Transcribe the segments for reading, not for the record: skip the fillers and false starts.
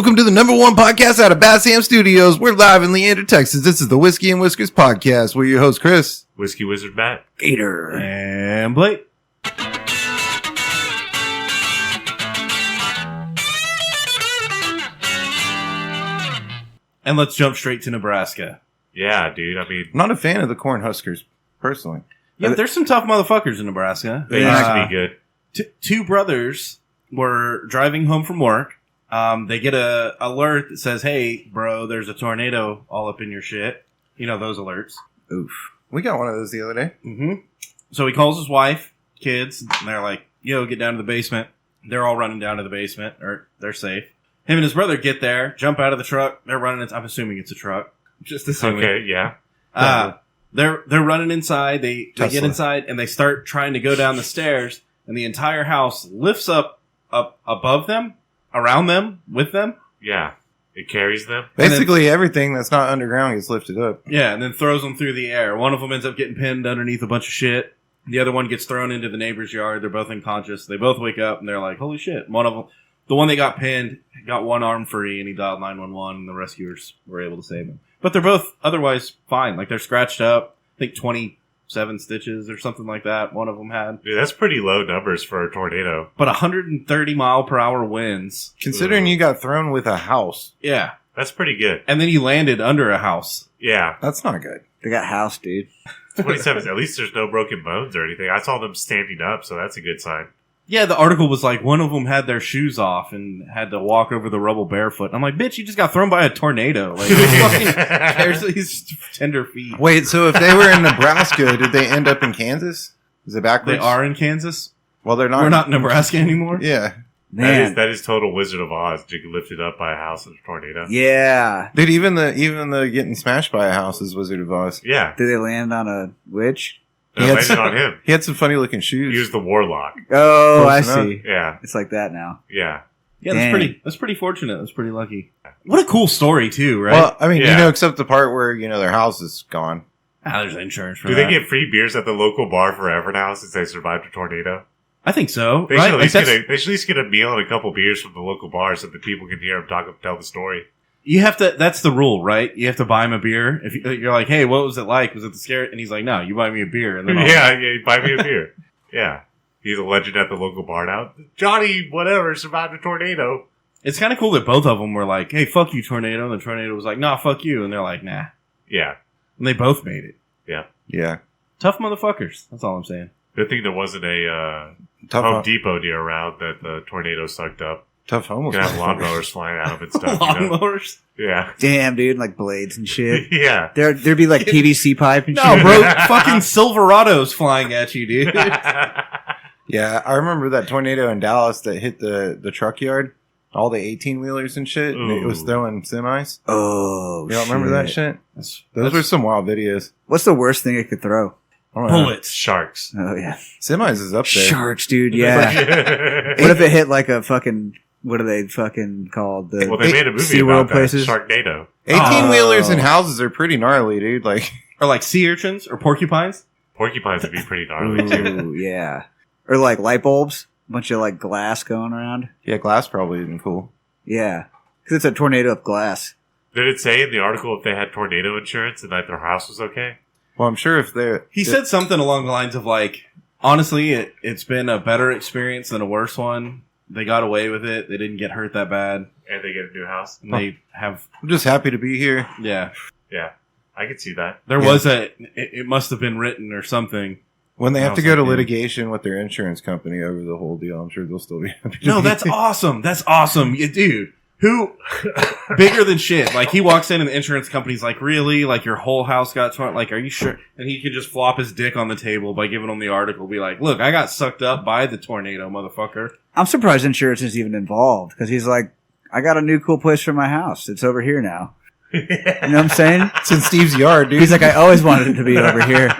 Welcome to the #1 podcast out of Bass Ham Studios. We're live in Leander, Texas. This is the Whiskey and Whiskers podcast. We're your host, Chris. Whiskey Wizard Matt. Gator. And Blake. And let's jump straight to Nebraska. Yeah, dude. I mean, I'm not a fan of the Cornhuskers, personally. Yeah, there's some tough motherfuckers in Nebraska. they used to be good. Two brothers were driving home from work. They get a alert that says, "Hey, bro, there's a tornado all up in your shit." You know those alerts. Oof. We got one of those the other day. Mm-hmm. So he calls his wife, kids, and they're like, "Yo, get down to the basement." They're all running down to the basement, or they're safe. Him and his brother get there, jump out of the truck. They're running. I'm assuming it's a truck. Just assuming. Okay, yeah. They're running inside. They get inside and they start trying to go down the stairs, and the entire house lifts up above them, around them, with them. Yeah. It carries them. Basically, everything that's not underground gets lifted up. Yeah, and then throws them through the air. One of them ends up getting pinned underneath a bunch of shit. The other one gets thrown into the neighbor's yard. They're both unconscious. They both wake up and they're like, "Holy shit!" One of them, the one that got pinned, got one arm free, and he dialed 911, and the rescuers were able to save him. But they're both otherwise fine. Like, they're scratched up. I think 27 stitches or something like that. One of them had. Dude, that's pretty low numbers for a tornado. But 130 mile per hour winds. Considering you got thrown with a house. Yeah. That's pretty good. And then you landed under a house. Yeah. That's not good. They got house, dude. 27. At least there's no broken bones or anything. I saw them standing up, so that's a good sign. Yeah, the article was like, one of them had their shoes off and had to walk over the rubble barefoot. I'm like, bitch, you just got thrown by a tornado. Like, who fucking cares these tender feet? Wait, so if they were in Nebraska, did they end up in Kansas? Is it backwards? They are in Kansas? Well, they're not. We're not in Nebraska anymore? Yeah. Man. That is total Wizard of Oz. You get lifted up by a house in a tornado. Yeah. Dude, even the getting smashed by a house is Wizard of Oz. Yeah. Did they land on a witch? It landed on him. He had some funny looking shoes. He was the warlock. Oh, Close I enough. see. Yeah. It's like that now. Yeah. Yeah, Dang. that's pretty fortunate. That's pretty lucky. What a cool story, too, right? Well, I mean, Yeah. except the part where, their house is gone. There's insurance for Do that. they get free beers at the local bar forever now since they survived a tornado? I think so. They right? should, Like, they should at least get a meal and a couple beers from the local bar so that people can hear them tell the story. you have to. That's the rule, right? You have to buy him a beer. If you're like, "Hey, what was it like? Was it the scary?" And he's like, "No, you buy me a beer." And then Yeah, buy me a beer. Yeah. He's a legend at the local bar now. Johnny, whatever, survived a tornado. it's kind of cool that both of them were like, "Hey, fuck you, tornado," and the tornado was like, "Nah, fuck you," and they're like, "Nah," Yeah. and they both made it. Yeah. Tough motherfuckers. That's all I'm saying. Good thing there wasn't a Home Depot near around that the tornado sucked up. Tough You homeless. can have lawnmowers flying out of it and stuff. Lawnmowers. Yeah. Damn, dude. Like blades and shit. Yeah. There'd be like PVC pipe and No, shit. bro, fucking Silverados flying at you, dude. Yeah, I remember that tornado in Dallas that hit the truck yard. All the 18-wheelers and shit. And it was Ooh. throwing semis. Oh, You don't remember that shit? Those were some wild videos. What's the worst thing it could throw? I don't know. Bullets. Sharks. Oh, yeah. Semis is up there. Sharks, dude. Yeah. What if it hit like a fucking, what are they fucking called? The Well, they made a movie SeaWorld about that. places? Sharknado. 18-wheelers Oh. in houses are pretty gnarly, dude. Like, Or like sea urchins or porcupines. Porcupines would be pretty gnarly, too. Ooh, yeah. Or like light bulbs. A bunch of like glass going around. yeah, glass probably isn't cool. Yeah. Because it's a tornado of glass. Did it say in the article if they had tornado insurance and that their house was okay? Well, I'm sure if they're... He said something along the lines of like, honestly, it's been a better experience than a worse one. They got away with it. They didn't get hurt that bad. And they get a new house? And they have, I'm just happy to be here. yeah. Yeah. I could see that. There Yeah. was it must have been written or something. When they I have to was go to like, litigation with their insurance company over the whole deal, I'm sure they'll still be happy to No, be that's here. awesome. That's awesome. Dude, who, bigger than shit. Like, he walks in and the insurance company's like, really? Like, your whole house got torn? Like, are you sure? And he could just flop his dick on the table by giving them the article. Be like, look, I got sucked up by the tornado, motherfucker. I'm surprised insurance is even involved. Because he's like, I got a new cool place for my house. It's over here now. You know what I'm saying? It's in Steve's yard, dude. He's like, I always wanted it to be over here.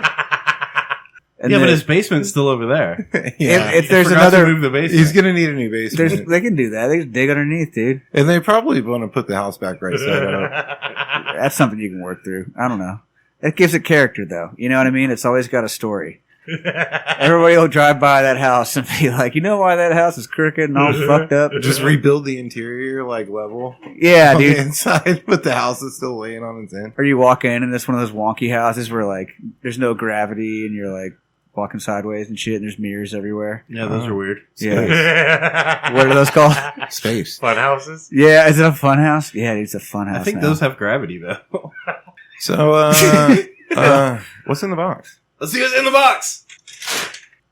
And Yeah, but then- his basement's still over there. yeah. if there's Forgot to another, move the basement. He's going to need a new basement. they can do that. They can dig underneath, dude. And they probably want to put the house back right side up. That's something you can work through. I don't know. It gives it character, though. You know what I mean? It's always got a story. Everybody will drive by that house and be like, you know why that house is crooked and all fucked up? Just rebuild the interior like level. Yeah, on dude. the inside, but the house is still laying on its end. Or you walk in and it's one of those wonky houses where like there's no gravity and you're like walking sideways and shit and there's mirrors everywhere. Yeah, those are weird. Yeah. What are those called? Space. Fun houses. Yeah, is it a fun house? Yeah, it's a fun house. I think now. those have gravity though. So, what's in the box? Let's see what's in the box.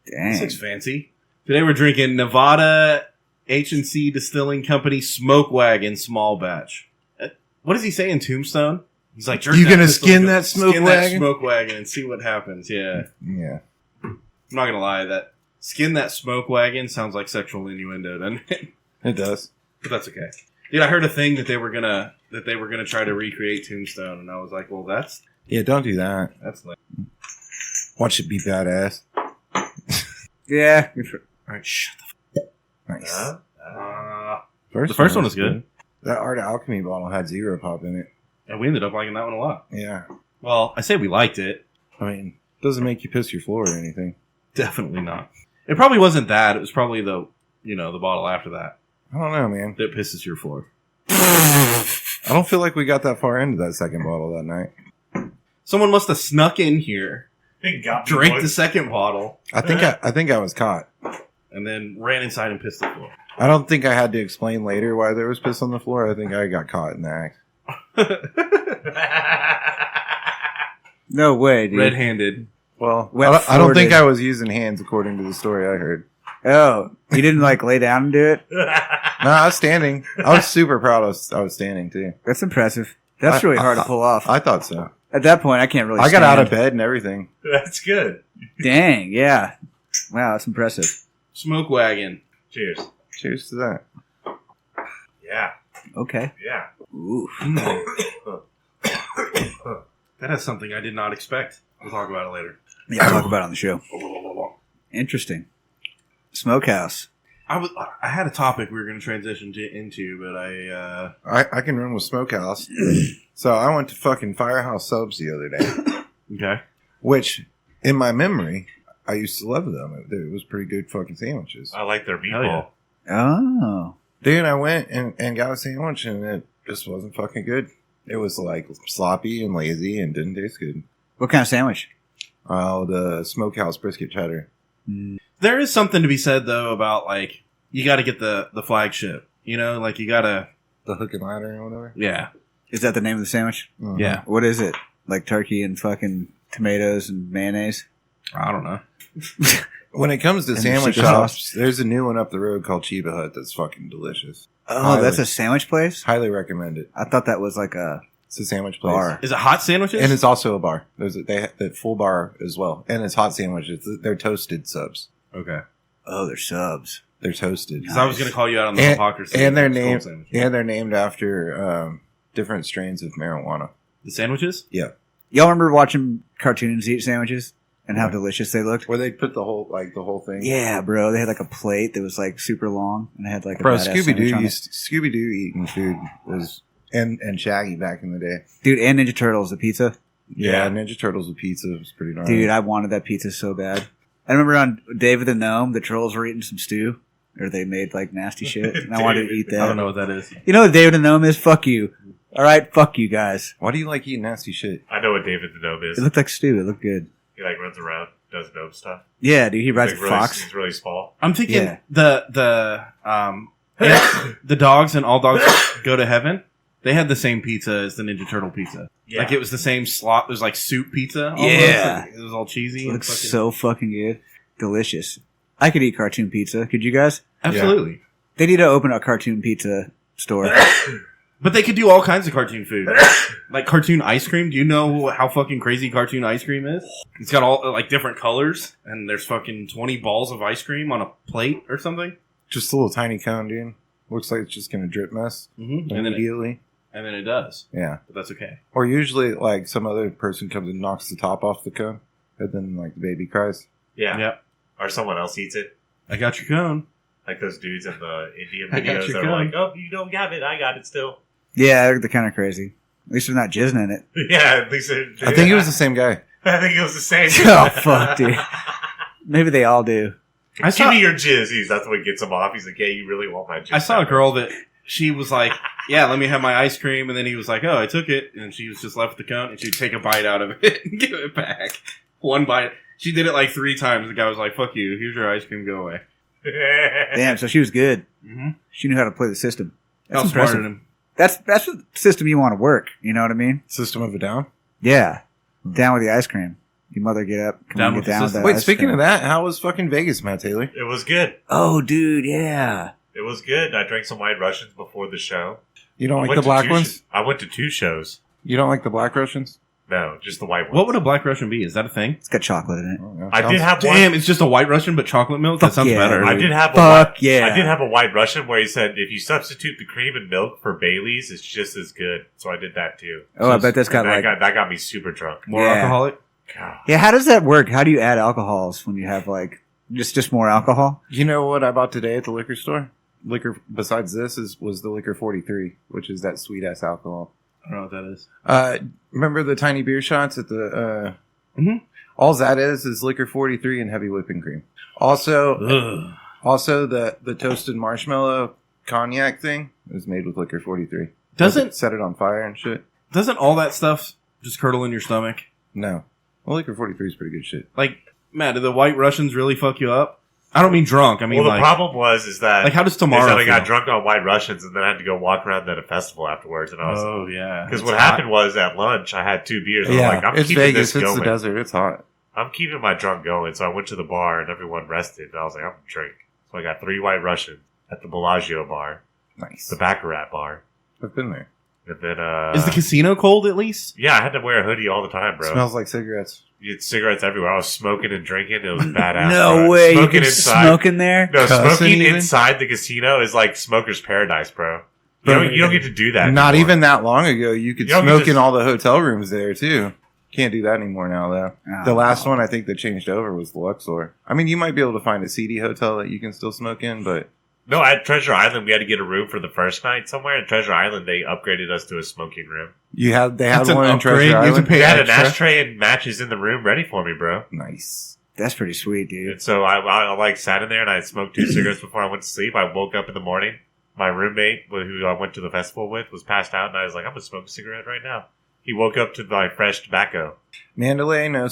Dang. This looks fancy. Today we're drinking Nevada H&C Distilling Company Smoke Wagon Small Batch. What does he say in Tombstone? He's like, You gonna skin that smoke skin wagon? that smoke wagon and see what happens. Yeah. Yeah. I'm not gonna lie, that skin that smoke wagon sounds like sexual innuendo, doesn't it? It does. But that's okay. Dude, I heard a thing that they were gonna try to recreate Tombstone, and I was like, well, that's Yeah, don't do that. like, Watch it be badass. Yeah. all right, shut the Nice. The first one was good. That Art of Alchemy bottle had zero pop in it. And we ended up liking that one a lot. Yeah. Well, I say we liked it. I mean, doesn't make you piss your floor or anything. Definitely not. It probably wasn't that. It was probably the bottle after that I don't know, man. that pisses your floor. I don't feel like we got that far into that second bottle that night. Someone must have snuck in here, Got me, drank boys. the second bottle, I think I was caught. and then ran inside and pissed the floor. I don't think I had to explain later why there was piss on the floor. I think I got caught in the act. No way, dude. Red-handed. Well, Wet I don't think floorted. I was using hands according to the story I heard. Oh, you didn't like lay down and do it? No, I was standing. I was super proud I was standing too. That's impressive. That's I- really hard to pull off. I thought so. At that point, I can't really. I got out of stand. bed and everything. That's good. Dang, yeah. Wow, that's impressive. Smoke wagon. Cheers. Cheers to that. Yeah. Okay. Yeah. Ooh. That is something I did not expect. We'll talk about it later. Yeah, I'll talk about it on the show. Interesting. Smokehouse. I had a topic we were going to transition into, but I can run with Smokehouse. So I went to fucking Firehouse Subs the other day, okay. which in my memory, I used to love them. It was pretty good fucking sandwiches. I like their Hell yeah. meatball. Oh. Dude, I went and got a sandwich and it just wasn't fucking good. It was like sloppy and lazy and didn't taste good. What kind of sandwich? Oh, the Smokehouse brisket cheddar. There is something to be said though about like you got to get the flagship. You know, like you got to. The hook and ladder or whatever. Yeah. Is that the name of the sandwich? Mhm. Yeah. What is it? Like turkey and fucking tomatoes and mayonnaise? I don't know. When it comes to And sandwich the sauce. shops, there's a new one up the road called Chiba Hut that's fucking delicious. Oh, Highly. that's a sandwich place? Highly recommend it. I thought that was like a It's a sandwich place. bar. Is it hot sandwiches? And it's also a bar. They have that full bar as well. And it's hot sandwiches. They're toasted subs. okay. Oh, they're subs. They're toasted. Because I was going to call you out on the And- hypocrisy. And they're of skull named sandwiches. and they're named after different strains of marijuana. The sandwiches? Yeah. Y'all remember watching cartoons eat sandwiches and how Yeah. delicious they looked? Where they put the whole thing. Yeah, bro. They had like a plate that was like super long and it had like a Bro, badass Scooby sandwich on Doo it. Scooby Doo eating food was and Shaggy back in the day. Dude, and Ninja Turtles, the pizza. Yeah, Yeah. Ninja Turtles with pizza was pretty darn. Dude, I wanted that pizza so bad. I remember on David the Gnome, the trolls were eating some stew. Or they made like nasty shit. And I wanted to eat that. I don't know what that is. You know what David the Gnome is? Fuck you. Alright, fuck you guys. Why do you like eating nasty shit? I know what David the Gnome is. It looked like stew. It looked good. He like runs around, does gnome stuff. Yeah, dude, he rides He's a like, really, fox. He's really small. I'm thinking Yeah. the dogs and all dogs go to heaven. They had the same pizza as the Ninja Turtle pizza. Yeah. Like it was the same slot. It was like soup pizza. Almost. Yeah. It was all cheesy. It and looks fucking- so fucking good. Delicious. I could eat cartoon pizza. Could you guys? Absolutely. They need to open a cartoon pizza store. But they could do all kinds of cartoon food. Like cartoon ice cream. Do you know how fucking crazy cartoon ice cream is? It's got all like different colors and there's fucking 20 balls of ice cream on a plate or something. Just a little tiny cone, dude. Looks like it's just gonna drip mess Mm-hmm. And then immediately. it does. Yeah. But that's okay. Or usually, like some other person comes and knocks the top off the cone, and then like the baby cries. Yeah. Yep. Or someone else eats it. I got your cone. Like those dudes in the Indian I got videos your that are gun. like, oh, you don't have it. I got it still. Yeah, they're kind of crazy. At least they're not jizzing in it. Yeah, at least I think it was the same guy. I think it was the same. Oh, fuck, dude. Maybe they all do. Give me your jizz. That's what gets him off. He's like, "Hey, you really want my jizz?" I saw a girl that she was like, "Yeah, let me have my ice cream," and then he was like, "Oh, I took it," and she was just left with the cone, and she'd take a bite out of it and give it back. One bite. She did it like 3 times. The guy was like, "Fuck you. Here's your ice cream. Go away." Damn, so she was good. Mm-hmm. She knew how to play the system. That's How smart impressive. in him. That's the system you want to work. You know what I mean? System of a Down. Yeah. Down with the ice cream. You mother get up. Come Down on, with get the down with system. that Wait, ice speaking cream. of that, how was fucking Vegas, Matt Taylor? It was good. Oh, dude, yeah. It was good. I drank some White Russians before the show. You don't I like went the to black 2 ones? I went to 2 shows. You don't like the black Russians? No, just the white ones. What would a black Russian be? Is that a thing? It's got chocolate in it. Oh, yeah. I did have Damn, one. it's just a white Russian but chocolate milk? That Fuck sounds yeah, better. I did have a Fuck white, yeah. I did have a White Russian where he said if you substitute the cream and milk for Bailey's, it's just as good. So I did that too. Oh, I bet that's got And like... that got me super drunk. More Yeah. alcoholic? God. Yeah, how does that work? How do you add alcohols when you have like just more alcohol? You know what I bought today at the liquor store? Liquor besides this was the liquor 43, which is that sweet ass alcohol. I don't know what that is. Remember the tiny beer shots at the Mhm. all that is liquor 43 and heavy whipping cream. Also the toasted marshmallow cognac thing is made with liquor 43. Doesn't Set it on fire and shit. all that stuff just curdle in your stomach? No. Well, liquor 43 is pretty good shit. Like, Matt, do the white Russians really fuck you up? I don't mean drunk. I mean, Well, the like, problem is that like, how does is tomorrow that I got feel? drunk on White Russians and then I had to go walk around at a festival afterwards. And I was Oh, yeah. because It's what hot. happened was at lunch I had 2 beers. And Yeah, I'm like, I'm it's keeping Vegas. this It's the going. desert. It's hot. I'm keeping my drunk going. So I went to the bar and everyone rested. And I was like, I'm gonna drink. So I got 3 White Russians at the Bellagio bar, Nice. the Baccarat bar, I've been there. and then Is the casino cold at least? yeah, I had to wear a hoodie all the time, bro. Smells like cigarettes. You had cigarettes everywhere. I was smoking and drinking. It was badass. No bro. way. You Smoking can inside. smoke in there? No, Cussing smoking even? inside the casino is like smoker's paradise, bro. You don't get to do that. Not anymore. even that long ago, you could You don't smoke get in to- all the hotel rooms there too. Can't do that anymore now, though. Oh. The last one I think that changed over was the Luxor. I mean, you might be able to find a seedy hotel that you can still smoke in, but No, at Treasure Island, we had to get a room for the first night somewhere. At Treasure Island, they upgraded us to a smoking room. they had That's an one in upgrade. Treasure You have to Island. pay They had an extra. ashtray and matches in the room ready for me, bro. Nice. That's pretty sweet, dude. And so I like sat in there and I smoked 2 cigarettes before I went to sleep. I woke up in the morning. My roommate, who I went to the festival with, was passed out, and I was like, I'm gonna smoke a cigarette right now. He woke up to my fresh tobacco. Mandalay, no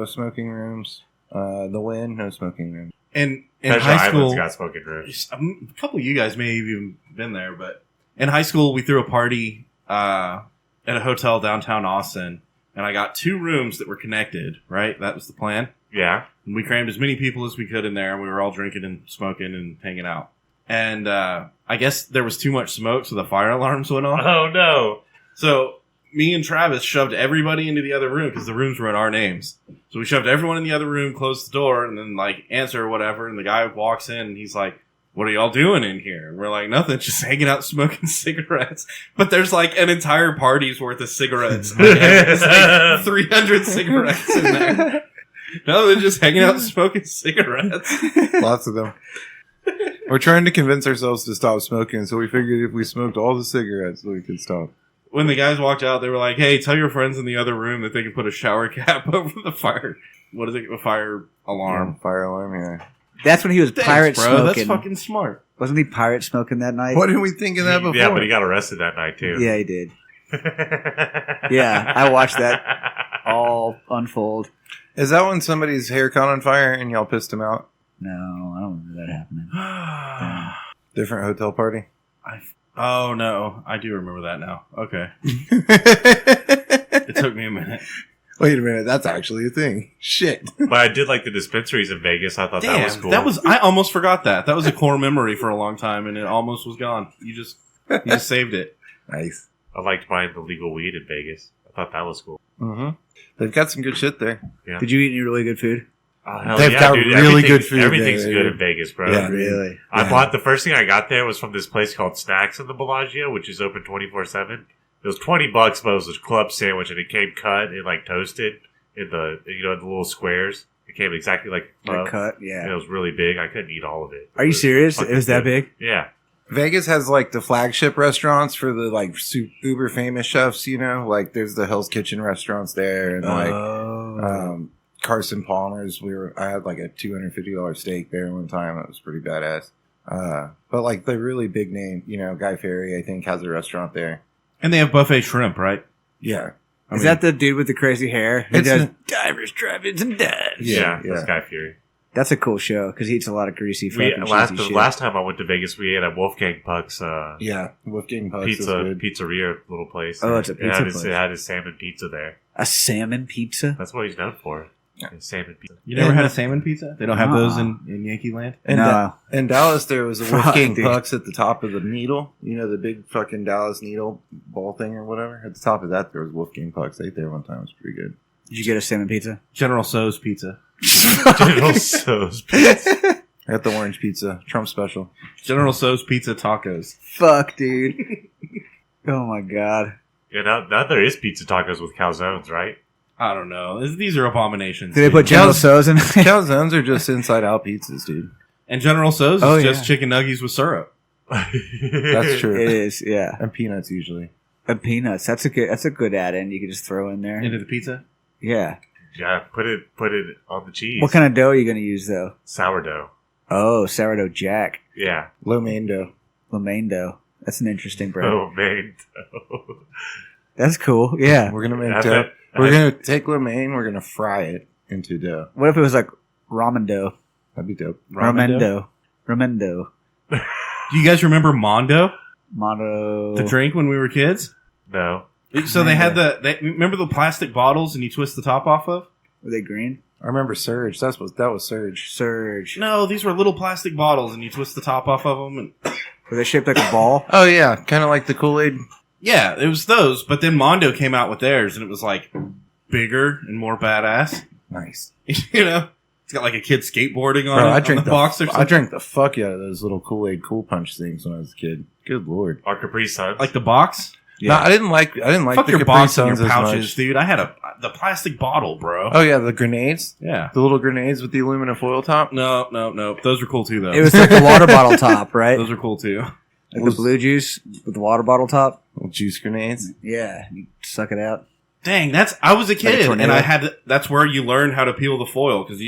smoking rooms. The Wynn, no smoking rooms. And in Treasure high Island's school, got smoking rooms. a couple of you guys may have even been there, but in high school, we threw a party at a hotel downtown Austin, and I got 2 rooms that were connected, right? That was the plan. Yeah. And we crammed as many people as we could in there, and we were all drinking and smoking and hanging out. And I guess there was too much smoke, so the fire alarms went off. Oh, no. So me and Travis shoved everybody into the other room because the rooms were in our names. So we shoved everyone in the other room, closed the door, and then like answer or whatever. And the guy walks in and he's like, "What are y'all doing in here?" And we're like, "Nothing, just hanging out smoking cigarettes." But there's like an entire party's worth of cigarettes. It's like 300 cigarettes in there. No, they're just hanging out smoking cigarettes. Lots of them. We're trying to convince ourselves to stop smoking, so we figured if we smoked all the cigarettes, we could stop. When the guys walked out, they were like, "Hey, tell your friends in the other room that they can put a shower cap over the fire." What is it? A fire alarm. Fire alarm, yeah. That's when he was Thanks, pirate bro. smoking. That's fucking smart. Wasn't he pirate smoking that night? Why didn't we think of that before? Yeah, but he got arrested that night, too. Yeah, he did. Yeah, I watched that all unfold. Is that when somebody's hair caught on fire and y'all pissed him out? No, I don't remember that happening. Different hotel party? Oh no, I do remember that now. Okay, it took me a minute. Wait a minute, that's actually a thing. Shit. But I did like the dispensaries in Vegas. I thought that was cool. I almost forgot that. That was a core memory for a long time, and it almost was gone. You just saved it. Nice. I liked buying the legal weed in Vegas. I thought that was cool. Mm-hmm. They've got some good shit there. Yeah. Did you eat any really good food? Oh, hell They've yeah, got dude. really good food Everything's there, good dude. in Vegas, bro. Yeah. Really? I Yeah. bought the first thing I got there was from this place called Snacks in the Bellagio, which is open 24/7. It was $20, but it was a club sandwich, and it came cut and like toasted in the the little squares. It came exactly like a club. Cut, And yeah. it was really big. I couldn't eat all of it. Are you It was serious? fucking It was that good. big? Yeah. Vegas has like the flagship restaurants for the like uber famous chefs, you know? Like there's the Hell's Kitchen restaurants there and like Carson Palmer's. I had like a $250 steak there one time. That was pretty badass. But like the really big name, Guy Fieri, I think, has a restaurant there. And they have buffet shrimp, right? Yeah. Is that the dude with the crazy hair? He It's does a- divers, drive-ins, and dives. Yeah, Yeah. that's Guy Fury. That's a cool show because he eats a lot of greasy fucking The cheesy shit. last time I went to Vegas, we ate at Wolfgang Puck's Yeah, Wolfgang Puck's is good. pizzeria little place. Oh, it's a It pizza had place. It had his salmon pizza there. A salmon pizza? That's what he's known for. His salmon pizza. You never And- had a salmon pizza? They don't have those in Yankee Land? In Dallas, there was a Fuck, Wolfgang dude. Puck's at the top of the Needle. The big fucking Dallas Needle ball thing or whatever. At the top of that, there was Wolfgang Puck's. I ate there one time. It was pretty good. Did you get a salmon pizza? General So's pizza. General So's pizza. I got the orange pizza, Trump special. General So's pizza tacos. Fuck, dude. Oh my god. Yeah, now there is pizza tacos with calzones, right? I don't know. These are abominations. Did they dude. put General So's in? Calzones are just inside out pizzas, dude. And General So's Oh, is yeah. just chicken nuggets with syrup. That's true. It is, yeah. And peanuts usually. And peanuts. That's a good add-in. You could just throw in there. Into the pizza? Yeah. Yeah, put it on the cheese. What kind of dough are you going to use though? Sourdough. Oh, sourdough jack. Yeah. Lo mein dough. Romaine dough. That's an interesting bread. Oh, man. That's cool. Yeah. We're gonna make Have dough. it- We're gonna take lo mein. We're gonna fry it into dough. What if it was like ramen dough? That'd be dope. Ramen dough. Ramen dough. Do you guys remember Mondo, Mono. the drink when we were kids? No. So they had remember the plastic bottles and you twist the top off of? Were they green? I remember Surge. That was Surge. Surge. No, these were little plastic bottles and you twist the top off of them. And Were they shaped like a ball? Oh yeah, kind of like the Kool-Aid. yeah, it was those. But then Mondo came out with theirs and it was like bigger and more badass. Nice. You know? It's got like a kid skateboarding on, Bro, it, I on drank the box or I something. drank the fuck out of those little Kool-Aid Cool Punch things when I was a kid. Good lord. Our Capri Suns. Like the box? No, I didn't like Fuck the your Capri box and Suns your as pouches, much. dude. I had the plastic bottle, bro. Oh yeah, the grenades, Yeah. the little grenades with the aluminum foil top. No. Those were cool too, though. It was like a water bottle top, right? Those were cool too. Like the blue juice with the water bottle top. Little juice grenades. Yeah, you suck it out. Dang, I was a kid, tornado. and I had that's where you learn how to peel the foil because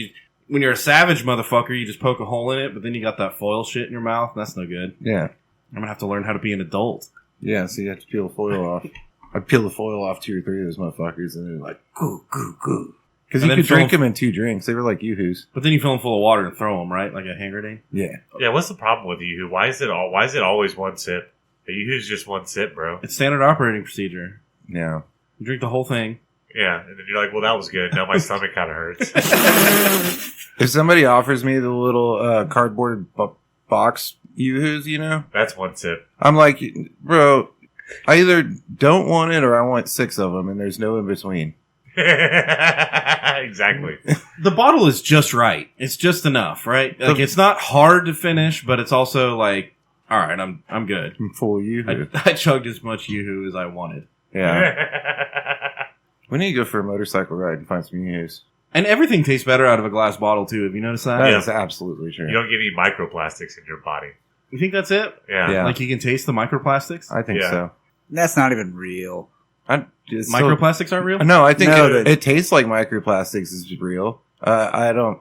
when you're a savage motherfucker, you just poke a hole in it, but then you got that foil shit in your mouth. That's no good. Yeah, I'm gonna have to learn how to be an adult. yeah. So you have to peel the foil off. I'd peel the foil off 2 or 3 of those motherfuckers, and they're like goo goo goo. Because And you then could drink fill- them in 2 drinks. They were like yoo-hoos. But then you fill them full of water and throw them right like a hand grenade. Yeah. yeah, what's the problem with you? Why is it always one sip? You just one sip, bro. It's standard operating procedure. Yeah. You drink the whole thing. Yeah, and then you're like, well, that was good. Now my stomach kind of hurts. If somebody offers me the little cardboard box yoo-hoos, That's one sip. I'm like, bro, I either don't want it or I want 6 of them, and there's no in between. Exactly. The bottle is just right. It's just enough, right? Like it's not hard to finish, but it's also like, all right, I'm good. I'm full of yoo-hoo. I chugged as much yoo-hoo as I wanted. Yeah. We need to go for a motorcycle ride and find some yoo-hoos. And everything tastes better out of a glass bottle too. Have you noticed that? That Yeah. is absolutely true. You don't get any microplastics in your body. You think that's it? Yeah. Yeah. Like you can taste the microplastics? I think Yeah. so. That's not even real. It's Microplastics aren't real? No, I think No, it tastes like microplastics is real. I don't.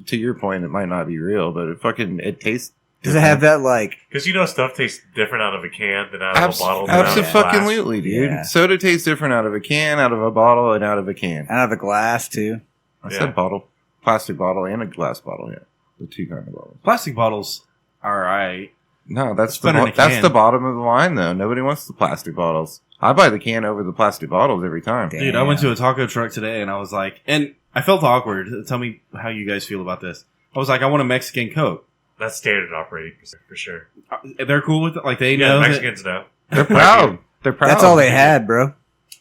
To your point, it might not be real, but it tastes. Does it have that like? Because stuff tastes different out of a can than out of a bottle. than out of a glass. Absolutely, dude. Yeah. Soda tastes different out of a can, out of a bottle, and out of a can. Out of the glass too. I Yeah. said bottle, plastic bottle, and a glass bottle. Yeah, the 2 kind of bottles. Plastic bottles, all right. No, that's It's better in a that's can. the bottom of the line, though. Nobody wants the plastic bottles. I buy the can over the plastic bottles every time. Damn. Dude, I went to a taco truck today and I was like, and I felt awkward. Tell me how you guys feel about this. I was like, I want a Mexican Coke. That's standard operating for sure. They're cool with it. Like they Yeah, know. that- Mexicans know. They're proud. They're proud. That's all they had, bro.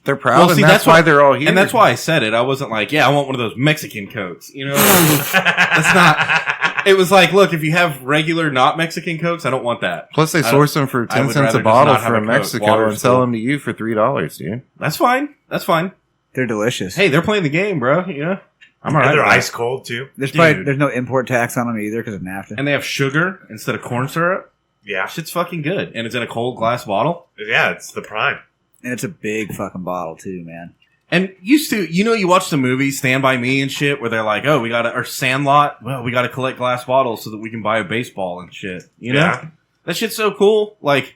They're proud, Well, and see, that's that's why what- they're all here. and that's why I said it. I wasn't like, yeah, I want one of those Mexican Cokes. You know, that's not. It was like, look, if you have regular, not Mexican Cokes, I don't want that. Plus, they I source them for I 10 would cents rather a just bottle not have a from Coke. Mexico Water's and sell cool. them to you for $3, dude. That's fine. That's fine. They're delicious. Hey, they're playing the game, bro. You know, I'm all And right. they're with that. ice cold too. there's dude. there's no import tax on them either because of NAFTA. And they have sugar instead of corn syrup. Yeah, Shit's fucking good, and it's in a cold glass bottle. yeah, it's the prime. And it's a big fucking bottle too, man. And used to, you watch the movie Stand By Me and shit, where they're like, oh, or Sandlot, well, we gotta collect glass bottles so that we can buy a baseball and shit. You know? Yeah. That shit's so cool. Like,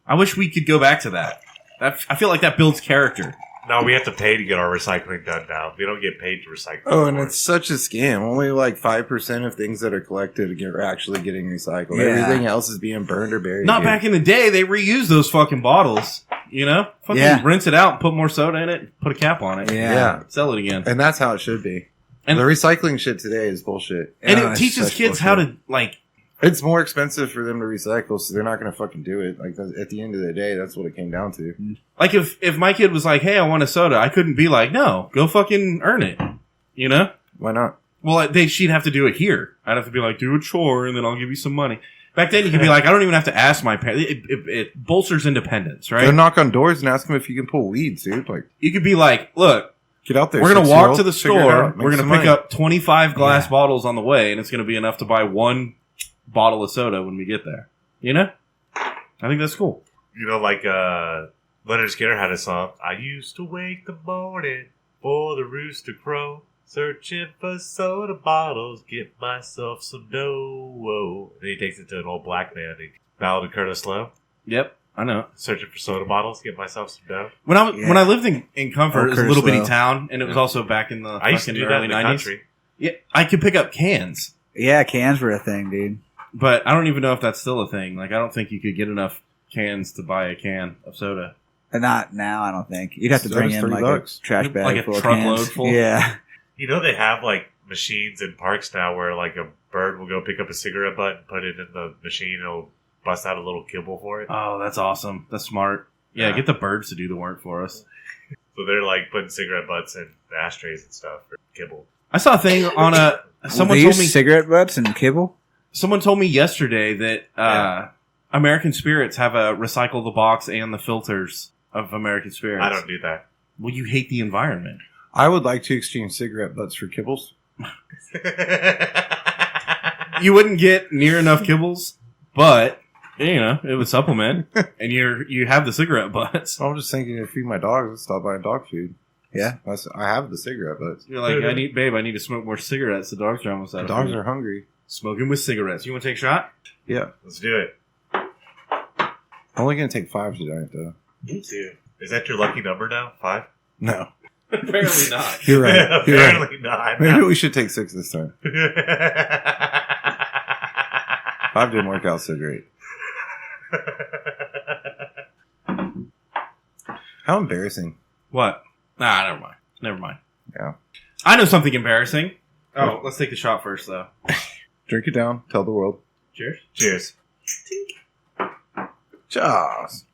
I wish we could go back to that. I feel like that builds character. No, we have to pay to get our recycling done now. We don't get paid to recycle. Oh, and anymore. it's such a scam. Only like 5% of things that are collected are actually getting recycled. Yeah. Everything else is being burned or buried. Not here. back in the day, they reused those fucking bottles. Fucking Yeah. rinse it out, put more soda in it, put a cap on it. Yeah. Sell it again. And that's how it should be. And- And the recycling shit today is bullshit. And Oh, it it's teaches such kids bullshit. how to, like, It's more expensive for them to recycle, so they're not going to fucking do it. Like at the end of the day, that's what it came down to. like if my kid was like, hey, I want a soda, I couldn't be like, no, go fucking earn it. You know? Why not? Well, she'd have to do it here. I'd have to be like, do a chore, and then I'll give you some money. Back then, you could be like, I don't even have to ask my parents. It bolsters independence, right? Go knock on doors and ask them if you can pull weeds, dude. Like, You could be like, look, get out there. we're going to 6-year-old, walk to the figure it store. out, make We're going some to pick money. up 25 glass bottles on the way, and it's going to be enough to buy one bottle of soda when we get there. You know? I think that's cool. Like Leonard Skinner had a song. I used to wake the morning for the rooster crow, searching for soda bottles, get myself some dough. Whoa. And then he takes it to an old black man. Ballad of Curtis Lowe. Yep, I know. Searching for soda bottles, get myself some dough. When I lived in Comfort, it was a Curtis little bitty Lowe. town, and it was also back in the I used to fucking do that early in the 90s. country. Yeah, I could pick up cans. Yeah, cans were a thing, dude. But I don't even know if that's still a thing. Like, I don't think you could get enough cans to buy a can of soda. And not now, I don't think. You'd have to bring Soda's in like $3. a trash bag Like a full of truckload cans. full? Yeah. They have like machines in parks now where like a bird will go pick up a cigarette butt and put it in the machine and it'll bust out a little kibble for it. Oh, that's awesome. That's smart. Yeah, Yeah. get the birds to do the work for us. So they're like putting cigarette butts in ashtrays and stuff for kibble. I saw a thing on someone they told use me cigarette butts and kibble. someone told me yesterday that American Spirits have a recycle the box and the filters of American Spirits. I don't do that. Well, you hate the environment. I would like to exchange cigarette butts for kibbles. You wouldn't get near enough kibbles, but it would supplement, and you have the cigarette butts. I'm just thinking to feed my dogs, let's stop buying dog food. Yeah. I have the cigarette butts. You're like, I need to smoke more cigarettes. The dogs are almost out The of dogs food. are hungry. Smoking with cigarettes. You want to take a shot? Yeah. Let's do it. I'm only going to take 5 tonight, though. Me too. Is that your lucky number now? 5? No. Apparently not. You're right. You're right. Apparently not. Maybe we should take 6 this time. 5 didn't work out so great. How embarrassing. What? Nah, never mind. Never mind. Yeah. I know something embarrassing. Oh, let's take the shot first, though. Drink it down. Tell the world. Cheers. Cheers. Cheers.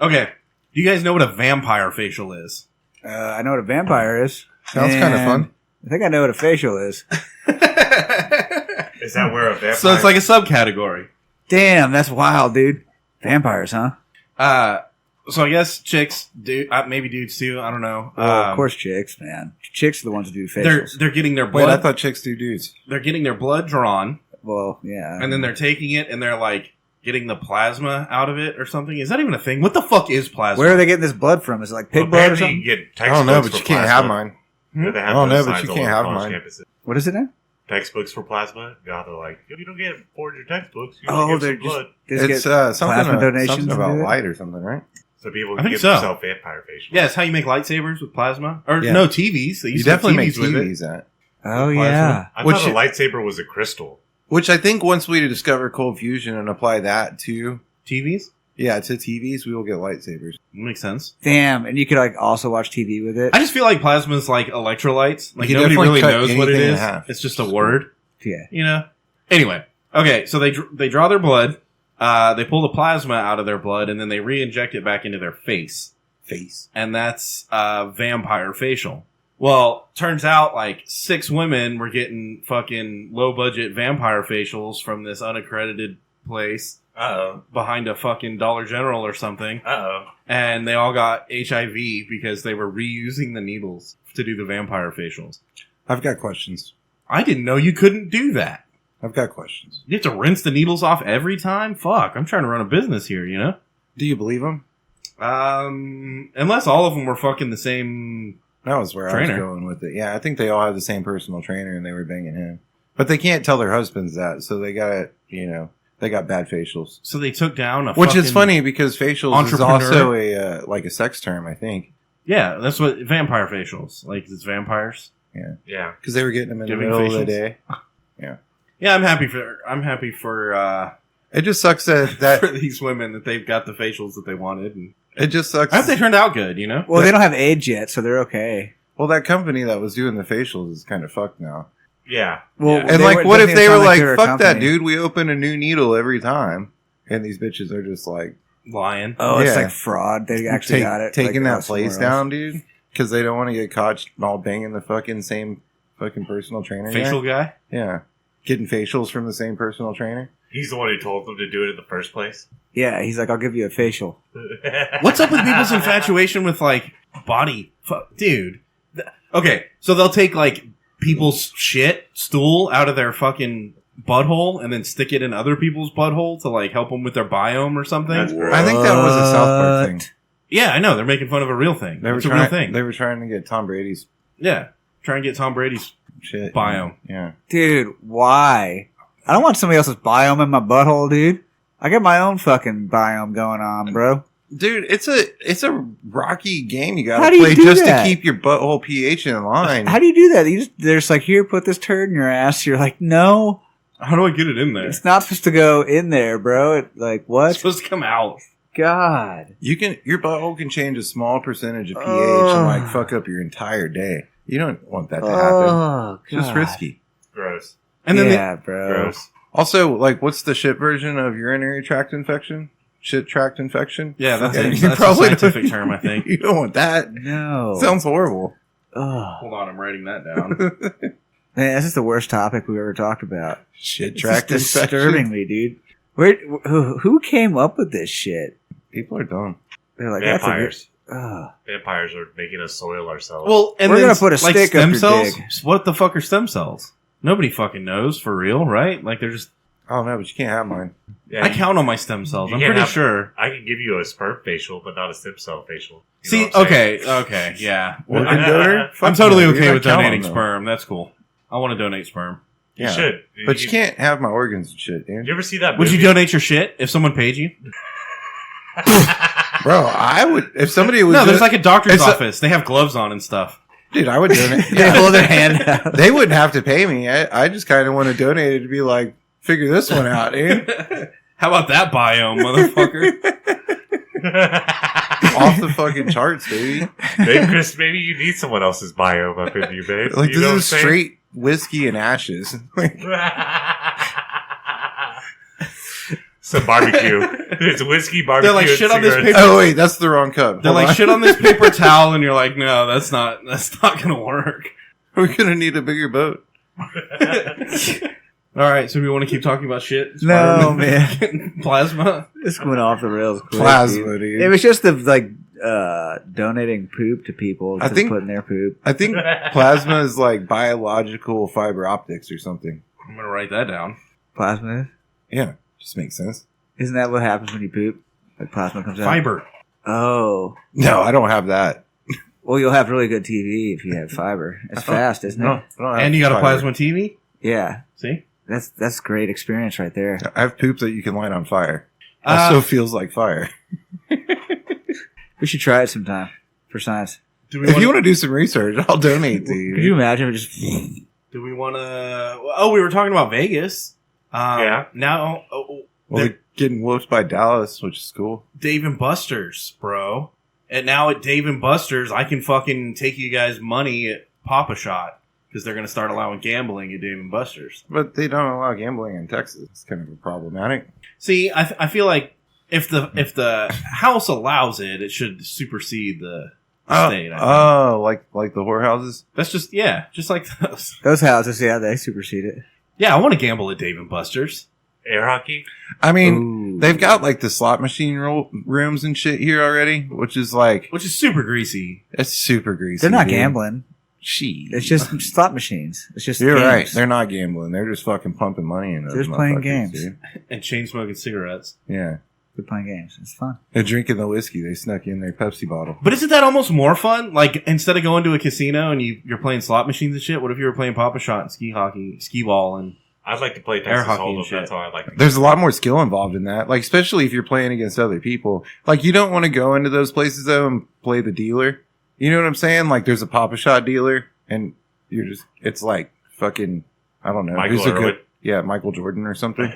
Okay. Do you guys know what a vampire facial is? I know what a vampire is. Sounds kind of And fun. I think I know what a facial is. Is that where a vampire... So it's like a subcategory. Damn, that's wild, dude. Vampires, huh? So I guess chicks, maybe dudes too. I don't know. Well, of course, chicks, man. Chicks are the ones who do They're facials. getting their Wait, I blood. thought chicks do dudes. They're getting their blood drawn, Well, yeah. and then they're taking it and they're like getting the plasma out of it or something. Is that even a thing? What the fuck is plasma? Where are they getting this blood from? Is it like pig Well, blood or apparently you something? can get I don't know, but textbooks you for can't plasma. have mine. They have I don't those know, but signs you all can't over have college mine. campuses. What is it now? Textbooks for plasma. Yeah, they're like, if you don't get forged your textbooks, you Oh, don't they're get some blood. Just It's get something, plasma donations something to about do it? light or something, right? So people I can think give so. themselves vampire facials. Yeah, it's how you make lightsabers with plasma. Or Yeah. no, TVs. They You used to have definitely make TVs with it. TVs at. Oh, Plasma. yeah. I Which thought a it- lightsaber was a crystal. Which I think once we discover cold fusion and apply that to TVs? to TVs, we will get lightsabers. Makes sense. Damn, and you could like also watch TV with it. I just feel like plasma's like electrolytes. Like You can nobody definitely really cut knows what it anything in is. half. It's just a word, Yeah. Anyway, okay, so they draw their blood, they pull the plasma out of their blood, and then they re-inject it back into their face. And that's vampire facial. Well, turns out like 6 women were getting fucking low budget vampire facials from this unaccredited place Uh-oh. behind a fucking Dollar General or something. Uh-oh. And they all got HIV because they were reusing the needles to do the vampire facials. I've got questions. I didn't know you couldn't do that. I've got questions. You have to rinse the needles off every time? Fuck, I'm trying to run a business here, you know? Do you believe them? Unless all of them were fucking the same. That was where I Trainer. was going with it. Yeah, I think they all have the same personal trainer, and they were banging him. But they can't tell their husbands that, so they got they got bad facials. So they took down a Which is fucking funny because facials is entrepreneur. also a like a sex term, I think. Yeah, that's what vampire facials. Like, it's vampires. Yeah. Because they were getting them in Giving the middle of the facials? day. Yeah, I'm happy for It just sucks that for these women that they've got the facials that they wanted, and it just sucks. I hope they turned out good. You know. Well, they don't have AIDS yet, so they're okay. Well, that company that was doing the facials is kind of fucked now. Yeah. Well, Yeah. And they like, were- what if doesn't they even were sound like, they're a "Fuck that, company." dude! We open a new needle every time," and these bitches are just like Lying. Oh, it's Yeah. like fraud. They actually got it. taking like, that somewhere place else. down, dude, because they don't want to get caught all banging the fucking same fucking personal trainer. Facial guy. Yeah, getting facials from the same personal trainer. He's the one who told them to do it in the first place. Yeah, he's like, I'll give you a facial. What's up with people's infatuation with like body? Dude. Okay, so they'll take like people's stool out of their fucking butthole and then stick it in other people's butthole to like help them with their biome or something. That's gross. I think that was a South Park thing. Yeah, I know. They're making fun of a real thing. They were It's a real trying. thing. They were trying to get Tom Brady's Yeah. Try and get Tom Brady's shit biome. Yeah. Dude, why? I don't want somebody else's biome in my butthole, dude. I got my own fucking biome going on, bro. Dude, it's a rocky game you How gotta do you play do just that? to keep your butthole pH in line. How do you do that? They're just like, here, put this turd in your ass. You're like, no, How do I get it in there? it's not supposed to go in there, bro. Like, It's what? supposed to come out. God. Your butthole can change a small percentage of pH Ugh. and like fuck up your entire day. You don't want that to happen. Oh, It's just God. risky. Gross. And then yeah, bro. Gross. Also, like, what's the shit version of urinary tract infection? Shit tract infection? yeah, that's, Yeah, a, you that's probably a don't- scientific term, I think. You don't want that. No. Sounds horrible. Ugh. Hold on, I'm writing that down. Man, this is the worst topic we've ever talked about. Shit It's tract just infection. disturbing me, dude. Who came up with this shit? People are dumb. They're like, Vampires. That's a good, Vampires are making us soil ourselves. Well, and We're then gonna put a like stick up stem your cells. dick. What the fuck are stem cells? Nobody fucking knows for real, right? Like they're just. I don't know, but you can't have mine. yeah, I count on my stem cells. you I'm can't pretty have- sure. I can give you a sperm facial, but not a stem cell facial. You know See, what I'm saying? okay, yeah. Organ I- donor? I'm Fuck totally no, dude. okay I with count on donating them. sperm. That's cool. I want to donate sperm. You Yeah. should. But you can't have my organs and shit, dude. You ever see that Would you movie? donate your shit if someone paid you? Bro, I would, if somebody was. No, there's like a doctor's It's a- office. They have gloves on and stuff. Dude, I would donate. They hold their hand out. They wouldn't have to pay me. I just kind of want to donate it to be like, figure this one out, dude. How about that biome, motherfucker? Off the fucking charts, baby. Maybe, Chris, maybe you need someone else's biome up in you, babe. Like, You know this is what I'm saying? straight whiskey and ashes. Some barbecue. It's whiskey, barbecue. They're like, and shit on this cigarettes. paper- Oh, wait, that's the wrong cup. They're Hold like, on. shit on this paper towel, and you're like, no, that's not gonna work. We're going to need a bigger boat. All right, so we want to keep talking about shit. No, Spider-Man, plasma. This went off the rails quick. Plasma, dude. dude. It was just the donating poop to people. I to think- put in their poop. I think plasma is like biological fiber optics or something. I'm gonna write that down. Plasma. Yeah, just makes sense. Isn't that what happens when you poop? Like plasma comes out. Fiber. Oh. No, I don't have that. Well, you'll have really good TV if you have fiber. It's fast, isn't it? No, I don't have And you got a fiber. plasma TV. Yeah. See, That's great experience right there. I have poop that you can light on fire. Uh, Also feels like fire. We should try it sometime for science. do we If wanna, you want to do some research, I'll donate to Could you. you imagine if it just do we want to? Oh, we were talking about Vegas. Yeah. Now, Well, they're getting whooped by Dallas, which is cool. Dave and Buster's, bro. And now at Dave and Buster's, I can fucking take you guys money at Papa Shot because they're gonna start allowing gambling at Dave and Buster's. But they don't allow gambling in Texas. It's kind of problematic. See, I feel like if the house allows it, it should supersede the state. I think. Oh, like the whorehouses? That's just just like those. those houses, yeah, they supersede it. Yeah, I want to gamble at Dave and Buster's. Air hockey? I mean, Ooh. they've got like the slot machine rooms and shit here already, which is like, Which is super greasy. it's super greasy. They're not dude. gambling. She. It's just slot machines. It's just You're games. right. They're not gambling. They're just fucking pumping money in those They're just playing motherfuckers, games. dude. And chain smoking cigarettes. Yeah. Quit playing games. It's fun. They're drinking the whiskey. They snuck in their Pepsi bottle. But isn't that almost more fun? Like, instead of going to a casino and you're playing slot machines and shit, what if you were playing Papa Shot and ski hockey, skee ball, and I'd like to play air Texas hockey and Hold'em. shit? That's how I like. There's a lot more skill involved in that. Like, especially if you're playing against other people. Like, you don't want to go into those places, though, and play the dealer. You know what I'm saying? Like, there's a Papa Shot dealer, and you're just, it's like fucking, I don't know. Michael who's a Irwin. yeah, Michael Jordan or something.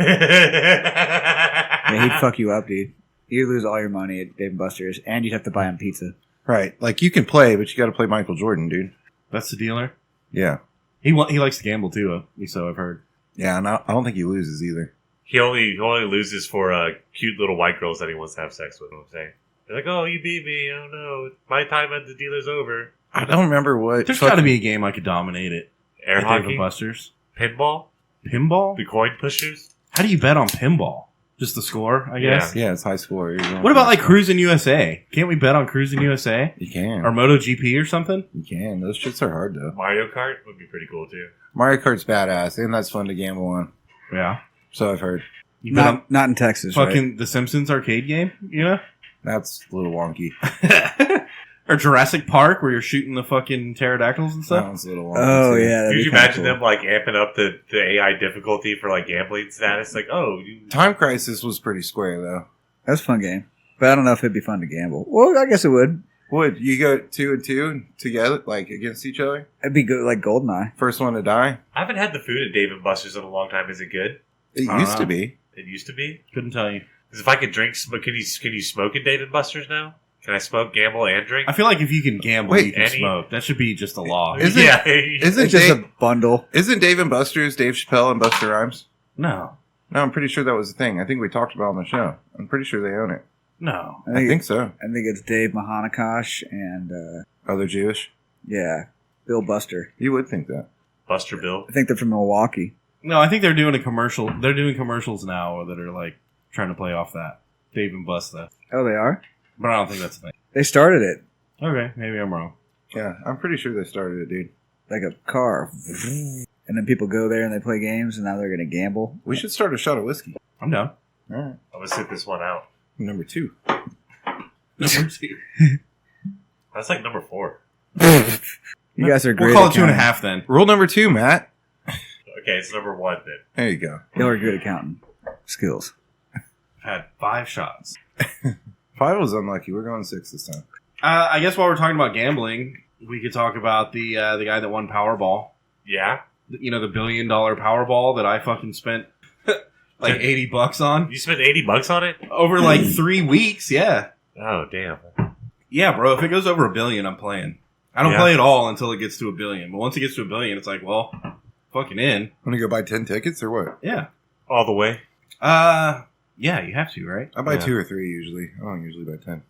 Yeah, he'd fuck you up, dude. You'd lose all your money at Dave & Buster's, and you'd have to buy him pizza. Right. Like, you can play, but you got to play Michael Jordan, dude. That's the dealer? Yeah. He likes to gamble, too, so I've heard. Yeah, and I don't think he loses either. He only loses for cute little white girls that he wants to have sex with. You know what I'm saying? They're like, oh, you beat me. I don't know. My time at the dealer's over. I don't remember what. There's got to be a game I could dominate it. Air At hockey, Dave & Buster's. pinball, Pinball? the coin pushers. How do you bet on pinball? Just the score, I guess? Yeah, it's high score. What about, like, Cruisin' USA? Can't we bet on Cruisin' USA? You can. Or MotoGP or something? You can. Those shits are hard, though. Mario Kart would be pretty cool too. Mario Kart's badass, and that's fun to gamble on. Yeah. So I've heard. You bet on Not in Texas, fucking right? The Simpsons arcade game, you know? That's a little wonky. Or Jurassic Park, where you're shooting the fucking pterodactyls and That stuff. one's a little wonky. Oh, too. yeah. that'd Could be you kinda imagine cool. them like amping up the AI difficulty for like gambling status? Like, oh, Time Crisis was pretty square, though. That's a fun game. But I don't know if it'd be fun to gamble. Well, I guess it would. Would you go 2 and 2 together, like against each other? It'd be good, like GoldenEye. First one to die? I haven't had the food at Dave & Buster's in a long time. Is it good? It I don't used know. to be. It used to be. Couldn't tell you. Because if I could drink, can you smoke at Dave & Buster's now? Can I smoke, gamble, and drink? I feel like if you can gamble, Wait, you can any- smoke. That should be just a law. Isn't- yeah. Isn't It's just Dave, a bundle. isn't Dave & Buster's Dave Chappelle and Buster Rhymes? No. No, I'm pretty sure that was a thing. I think we talked about it on the show. I'm pretty sure they own it. No. I think so. I think it's Dave Mahanakash and, Oh, they're Jewish? yeah, Bill Buster. You would think that. Buster Bill. I think they're from Milwaukee. No, I think they're doing a commercial. They're doing commercials now that are like trying to play off that Dave and Busta. Oh, they are? But I don't think that's a thing. They started it Okay, maybe I'm wrong. Yeah, I'm pretty sure they started it, dude. like a car. And then people go there and they play games, and now they're going to gamble. We should start a shot of whiskey. I'm down. All right. I'm gonna sit this one out. Number 2. Number 2. That's like number 4. You guys are great. We'll call it at 2.5 then. Rule number 2, Matt. Okay, it's number 1 then. There you go. Y'all are good at counting skills. I've had 5 shots. 5 was unlucky. We're going 6 this time. I guess while we're talking about gambling, we could talk about the guy that won Powerball. Yeah. You know, the $1 billion Powerball that I fucking spent like $80 on You spent $80 on it? over like 3 weeks. Yeah, Oh damn. yeah, bro. If it goes over $1 billion, I'm playing. I don't Yeah. play at all until it gets to $1 billion. But once it gets to $1 billion, it's like, well, fucking in. Want to go buy 10 tickets or what? Yeah. All the way. Yeah, you have to, right? I buy Yeah. 2 or 3 usually. I don't usually buy 10.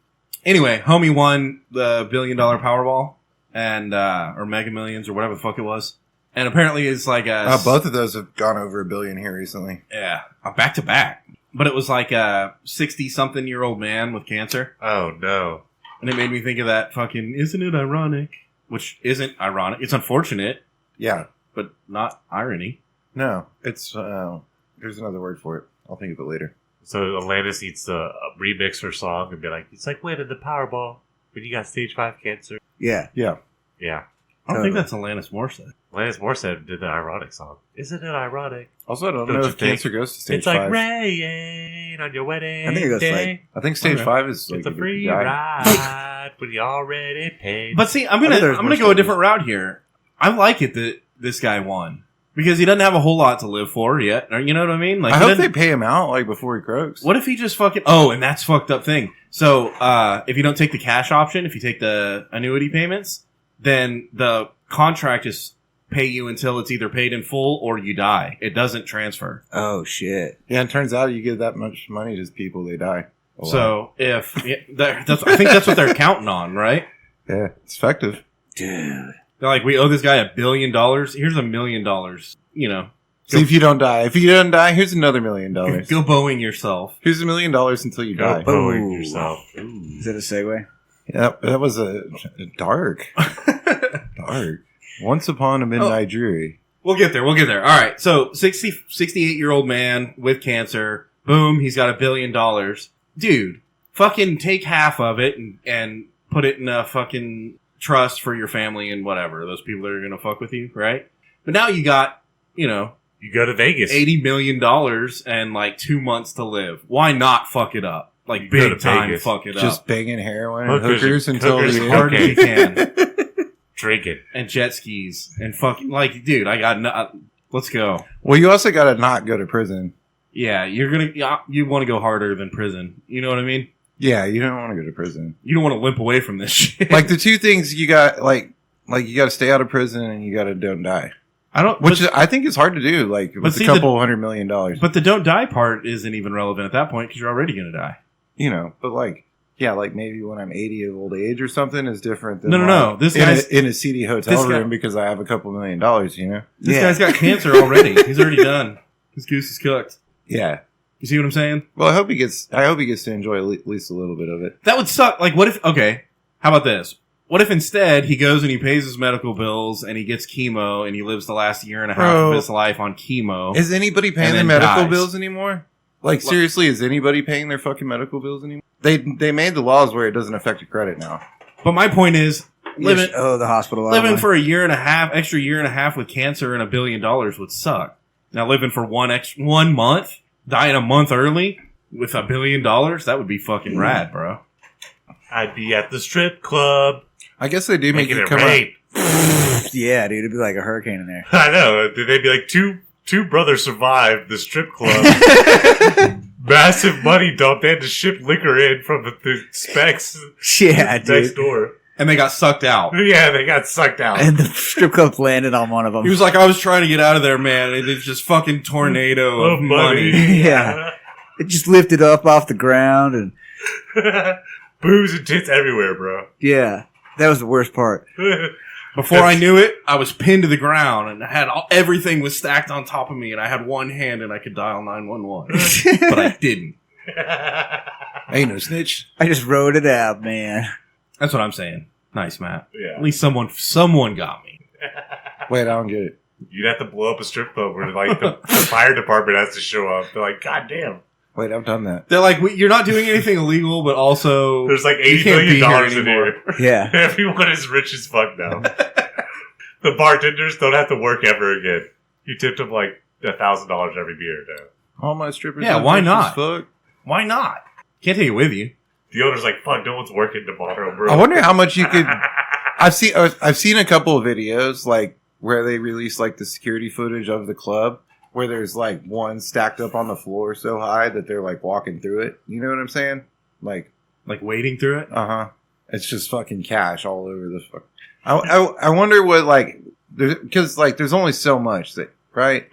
Anyway, homie won the $1 billion Powerball and or Mega Millions or whatever the fuck it was. And apparently it's like a Both of those have gone over $1 billion here recently. yeah, a back to back. But it was like a 60-something-year-old man with cancer. Oh no. And it made me think of that fucking, isn't it ironic? Which isn't ironic. It's unfortunate, Yeah. but not irony. No. It's, there's another word for it. I'll think of it later. So Atlantis needs to remix her song and be like, it's like winning the Powerball when you got stage 5 cancer. Yeah. Yeah. Yeah. I don't think that's Alanis Morissette. Alanis Morissette did the ironic song. Isn't it ironic? Also, I don't Don't know you if think? cancer goes to stage It's like 5. rain on your wedding I think it goes day. like- I think stage Okay. 5 is like It's a if you free die. ride when you already paid. But see, I'm I think gonna there's I'm more gonna go a stages. different route here. I like it that this guy won because he doesn't have a whole lot to live for yet. Or, you know what I mean? Like, I he hope they doesn't- pay him out like before he croaks. What if he just fucking? Oh, and that's fucked up thing. So, if you don't take the cash option, if you take the annuity payments, then the contract is pay you until it's either paid in full or you die. It doesn't transfer. Oh, shit. Yeah, it turns out you give that much money to people, they die. Oh, wow. So if I think that's what they're counting on, right? Yeah, it's effective. Dude. They're like, we owe this guy $1 billion. Here's $1 million. You know, See if you don't die. If you don't die, here's another $1 million. go Boeing yourself. Here's $1 million until you die. Go Ooh. yourself. Is that a segue? Yeah, that was a dark. Once upon a midnight dreary. We'll get there. All right. So 68-year-old man with cancer. Boom. He's got $1 billion. dude, fucking take half of it and put it in a fucking trust for your family and whatever. Those people that are going to fuck with you, right? But now you got, you know, You go to Vegas. $80 million and like 2 months to live. Why not fuck it up? Like You go big to time Vegas. fuck it Just up. banging heroin and Hookers hookers and- until hookers the and end. Hard as you can. Drinking. And jet skis. And fucking, like, dude, I got no... Let's go. Well, you also got to not go to prison. Yeah, you want to go harder than prison. You know what I mean? Yeah, you don't want to go to prison. You don't want to limp away from this shit. Like the two things you got, like you got to stay out of prison and you got to don't die. I don't... Which but, I think is hard to do, like with see, a couple $100 million. but the don't die part isn't even relevant at that point because you're already going to die. You know, but like, yeah, like maybe when I'm 80 of old age or something is different than No. like, This in guy's... in a seedy hotel this guy- room because I have a couple $1 million. You know? This Yeah. guy's got cancer already. He's already done. His goose is cooked. Yeah. You see what I'm saying? Well, I hope he gets to enjoy at least a little bit of it. That would suck. Like, what if... Okay, how about this? What if instead he goes and he pays his medical bills and he gets chemo and he lives the last year and a half Bro. of his life on chemo? Is anybody paying And their then medical dies. bills anymore? Like seriously, is anybody paying their fucking medical bills anymore? They made the laws where it doesn't affect your credit now. But my point is, living The hospital. living for a year and a half, extra year and a half with cancer and $1 billion would suck. Now living for 1 month, dying a month early with $1 billion, that would be fucking rad, bro. I'd be at the strip club. I guess they do make Making you it come out. rain. Yeah, dude, it'd be like a hurricane in there. I know. They'd be like, two brothers survived the strip club. Massive money dumped. They had to ship liquor in from the specs Yeah, next dude. door. And they got sucked out. Yeah, they got sucked out. And the strip club landed on one of them. He was like, I was trying to get out of there, man. And it's just fucking tornado of money. Yeah. It just lifted up off the ground, and Boobs and tits everywhere, bro. yeah, that was the worst part. Before I knew it, I was pinned to the ground and I had everything was stacked on top of me and I had one hand and I could dial 911. But I didn't. Ain't no snitch. I just wrote it out, man. That's what I'm saying. Nice, Matt. Yeah. At least someone got me. Wait, I don't get it. You'd have to blow up a strip club where like the fire department has to show up. They're like, God damn. Wait, I've done that. They're like, you're not doing anything illegal, but also There's like you $80 can't be million here in anymore. here. Yeah. Everyone is rich as fuck now. The bartenders don't have to work ever again. You tipped them like $1,000 every beer now. All my strippers. Yeah, are why rich not? as fuck. Why not? Can't take it with you. The owner's like, fuck, no one's working tomorrow, bro. I wonder how much you could. I've seen a couple of videos like where they release like the security footage of the club where there's like one stacked up on the floor so high that they're like walking through it. You know what I'm saying? Like, Like wading through it. It's just fucking cash all over the fuck. I wonder what like because like there's only so much that right.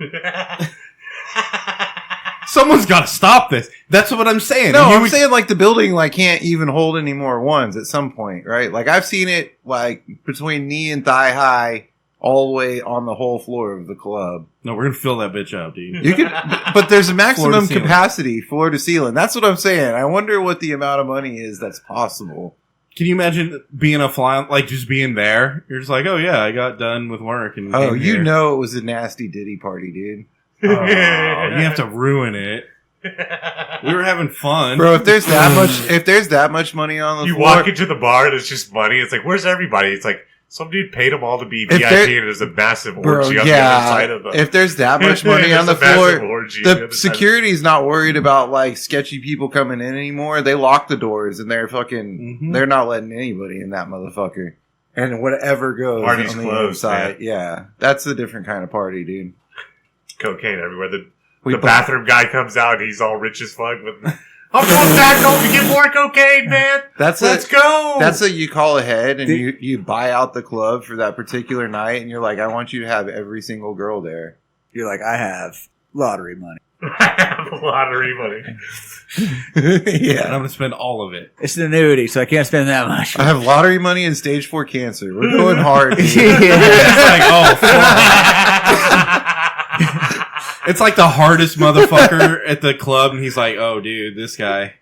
Someone's got to stop this. That's what I'm saying. No, And I'm saying like the building like can't even hold any more ones at some point, right? Like I've seen it like between knee and thigh high, all the way on the whole floor of the club. No, we're gonna fill that bitch up, dude. You could, but there's a maximum ceiling. capacity floor to ceiling. That's what I'm saying. I wonder what the amount of money is that's possible. Can you imagine being a fly, like just being there? You're just like, oh yeah, I got done with work. And Oh, came you here. know it was a nasty Diddy party, dude. Oh, you have to ruin it. We were having fun, Bro, if there's that much money on the You floor, walk into the bar and it's just money. It's like, where's everybody? It's like, some dude paid them all to be If VIP there- and there's a massive bro, orgy on the other side of the... if there's that much money on the There's a massive floor, orgy on the the other side of security's not worried about like sketchy people coming in anymore. They lock the doors and they're fucking, Mhm. they're not letting anybody in that motherfucker. And whatever goes Party's on the closed, inside, yeah, that's a different kind of party, dude. cocaine everywhere. The We bathroom guy comes out and he's all rich as fuck with... I'm going back home to get more cocaine, man! That's Let's it. go! That's a you call ahead and Did- you buy out the club for that particular night, and you're like, I want you to have every single girl there. You're like, I have lottery money. lottery money. and Yeah, I'm gonna spend all of it. It's an annuity, so I can't spend that much. I have lottery money and stage 4 cancer. We're going hard. dude. It's like, oh, fuck. It's like the hardest motherfucker at the club, and he's like, "Oh, dude, this guy."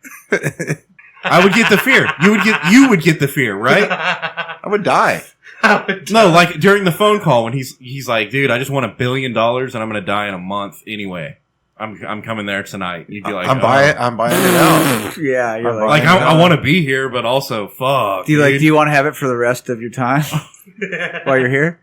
I would get the fear. You would get the fear, right? I would die. No, like during the phone call when he's like, "Dude, I just won $1 billion, and I'm gonna die in a month anyway." I'm coming there tonight. You'd be like, I'm buying it out. Yeah, you're I'm like, buying- I want to be here, but also fuck. do dude. you want to have it for the rest of your time while you're here?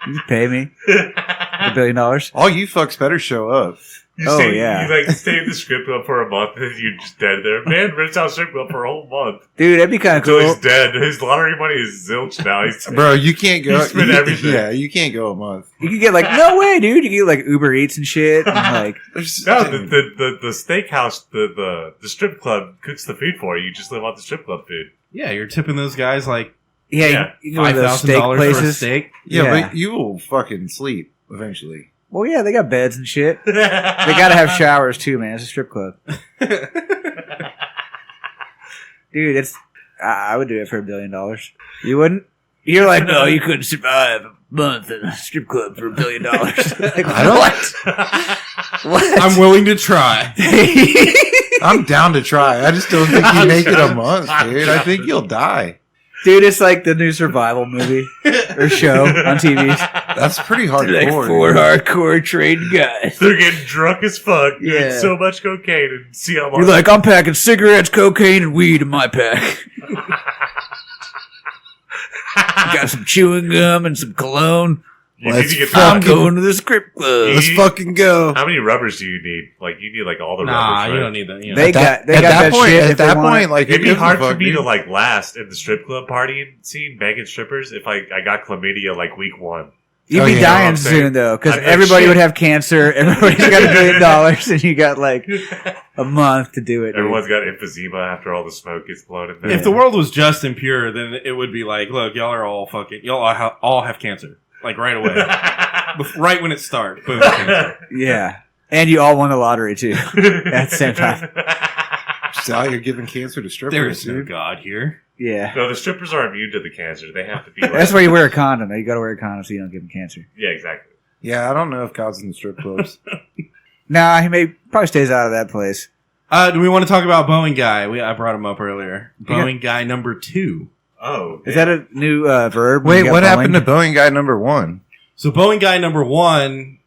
You just pay me $1 billion. All you fucks better show up. Yeah. You like stay in the strip club for a month and you're just dead there. Man, rents out strip club for a whole month. Dude, that'd be kind of Until cool. he's dead. His lottery money is zilch now. He's Bro, you can't go. You spend everything. Yeah, you can't go a month. You could get like, no way, dude. You could get like Uber Eats and shit. And like, No, the steakhouse, the strip club cooks the food for you. You just live off the strip club food. Yeah, you're tipping those guys like Yeah. you go to those steak $5,000 for a places. steak. Yeah, but you will fucking sleep eventually. Well, yeah, they got beds and shit. They gotta have showers too, man. It's a strip club. Dude, I would do it for $1 billion. You wouldn't? You're like, no, you couldn't survive a month in a strip club for $1 billion. Like, I don't- what? I'm willing to try. I'm down to try. I just don't think you make it a month, dude. I think you'll die. Dude, it's like the new survival movie or show on TV. That's pretty hardcore. Like four hardcore trained guys. They're getting drunk as fuck. Doing Yeah. so much cocaine and see how much. You're like, I'm packing cigarettes, cocaine, and weed in my pack. Got some chewing gum and some cologne. you Let's need to get I'm the, going to the strip club. Let's fucking go. How many rubbers do you need? Like, you need like all the Nah, rubbers. you right? don't need that. You know. They At got that that point, shit. at if they that want it. point, like It'd who be gives a hard for fuck, me to dude? like last in the strip club partying scene, banging strippers, if I got chlamydia like week one. You'd Oh, be yeah. You know what dying I'm saying? soon though, because I'd be everybody shit. would have cancer. Everybody's got $1 billion, and you got like a month to do it. dude. Everyone's got emphysema after all the smoke gets blown in there. If the world was just and pure, then it would be like, look, y'all are all fucking, all have cancer, like right away, right when it starts. Boom, cancer. Yeah, and you all won the lottery too at the same time. Sal, you're giving cancer to strippers, There is no dude. God here. Yeah, No, the strippers are immune to the cancer. They have to be. Like, that's why you wear a condom. You got to wear a condom so you don't give them cancer. Yeah, exactly. Yeah, I don't know if God's in the strip clubs. Nah, he probably stays out of that place. Do we want to talk about Boeing guy? I brought him up earlier. got- Boeing guy number 2. Oh, Is that a new verb? Wait, what happened to Boeing guy number 1? So Boeing guy number 1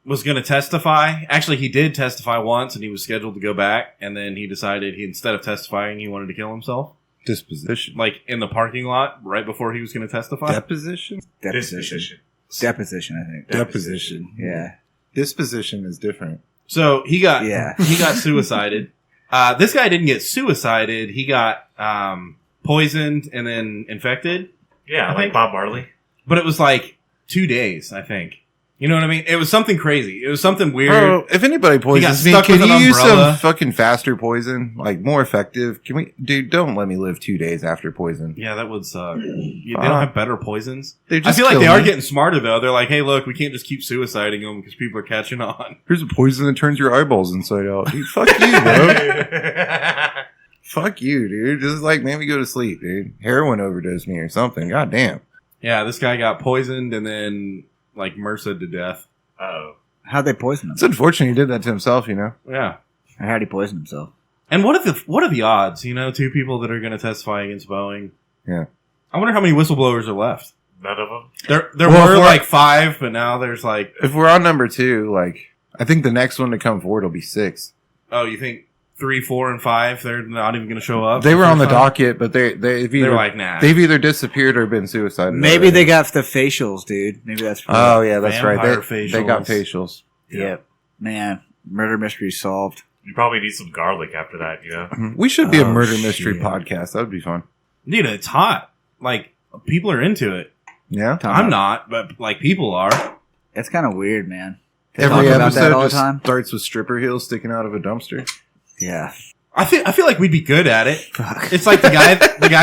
was going to testify. Actually, he did testify once, and he was scheduled to go back. And then he decided instead of testifying, he wanted to kill himself, Disposition. like in the parking lot right before he was going to testify. Deposition? disposition? Deposition, I think. Deposition. Yeah. Disposition is different. So he got Yeah. he got suicided. This guy didn't get suicided. He got poisoned and then infected. Yeah, I like think- Bob Marley. But it was like 2 days, I think. You know what I mean? It was something crazy. It was something weird. Bro, if anybody poisons me, stuck can with you an use umbrella. some fucking faster poison? Like, more effective? Can we... Dude, don't let me live 2 days after poison. Yeah, that would suck. They don't have better poisons. They I just feel like kill they are me. getting smarter though. They're like, hey, look, we can't just keep suiciding them because people are catching on. Here's a poison that turns your eyeballs inside out. Dude, fuck you, bro. Fuck you, dude. Just like, make me go to sleep, dude. Heroin overdosed me or something. God damn. Yeah, this guy got poisoned and then like MRSA'd to death. Oh, How'd they poison him? It's unfortunate he did that to himself, you know? Yeah. Or how'd he poison himself? And what are the odds? You know, 2 people that are going to testify against Boeing. Yeah. I wonder how many whistleblowers are left. none of them. There Well, were if we're- like 5, but now there's like, If we're on number 2, like, I think the next one to come forward will be 6. oh, you think 3, 4, and 5? They're not even going to show up. They were on the first time? docket, but they've They're either like, nah. they've either disappeared or been suicided. Maybe already. they got the facials, dude. Maybe that's. Oh yeah, that's right. Vampire They got facials. facials. Yep. Man, murder mystery solved. You probably need some garlic after that. You know. We should be a Oh, murder mystery shit. podcast. That would be fun. Dude, it's hot. Like, people are into it. Yeah. I'm not, but like, people are. That's kind of weird, man. They Every talk about that episode all the just time. starts with stripper heels sticking out of a dumpster. Yeah. I feel like we'd be good at it. Fuck. It's like the guy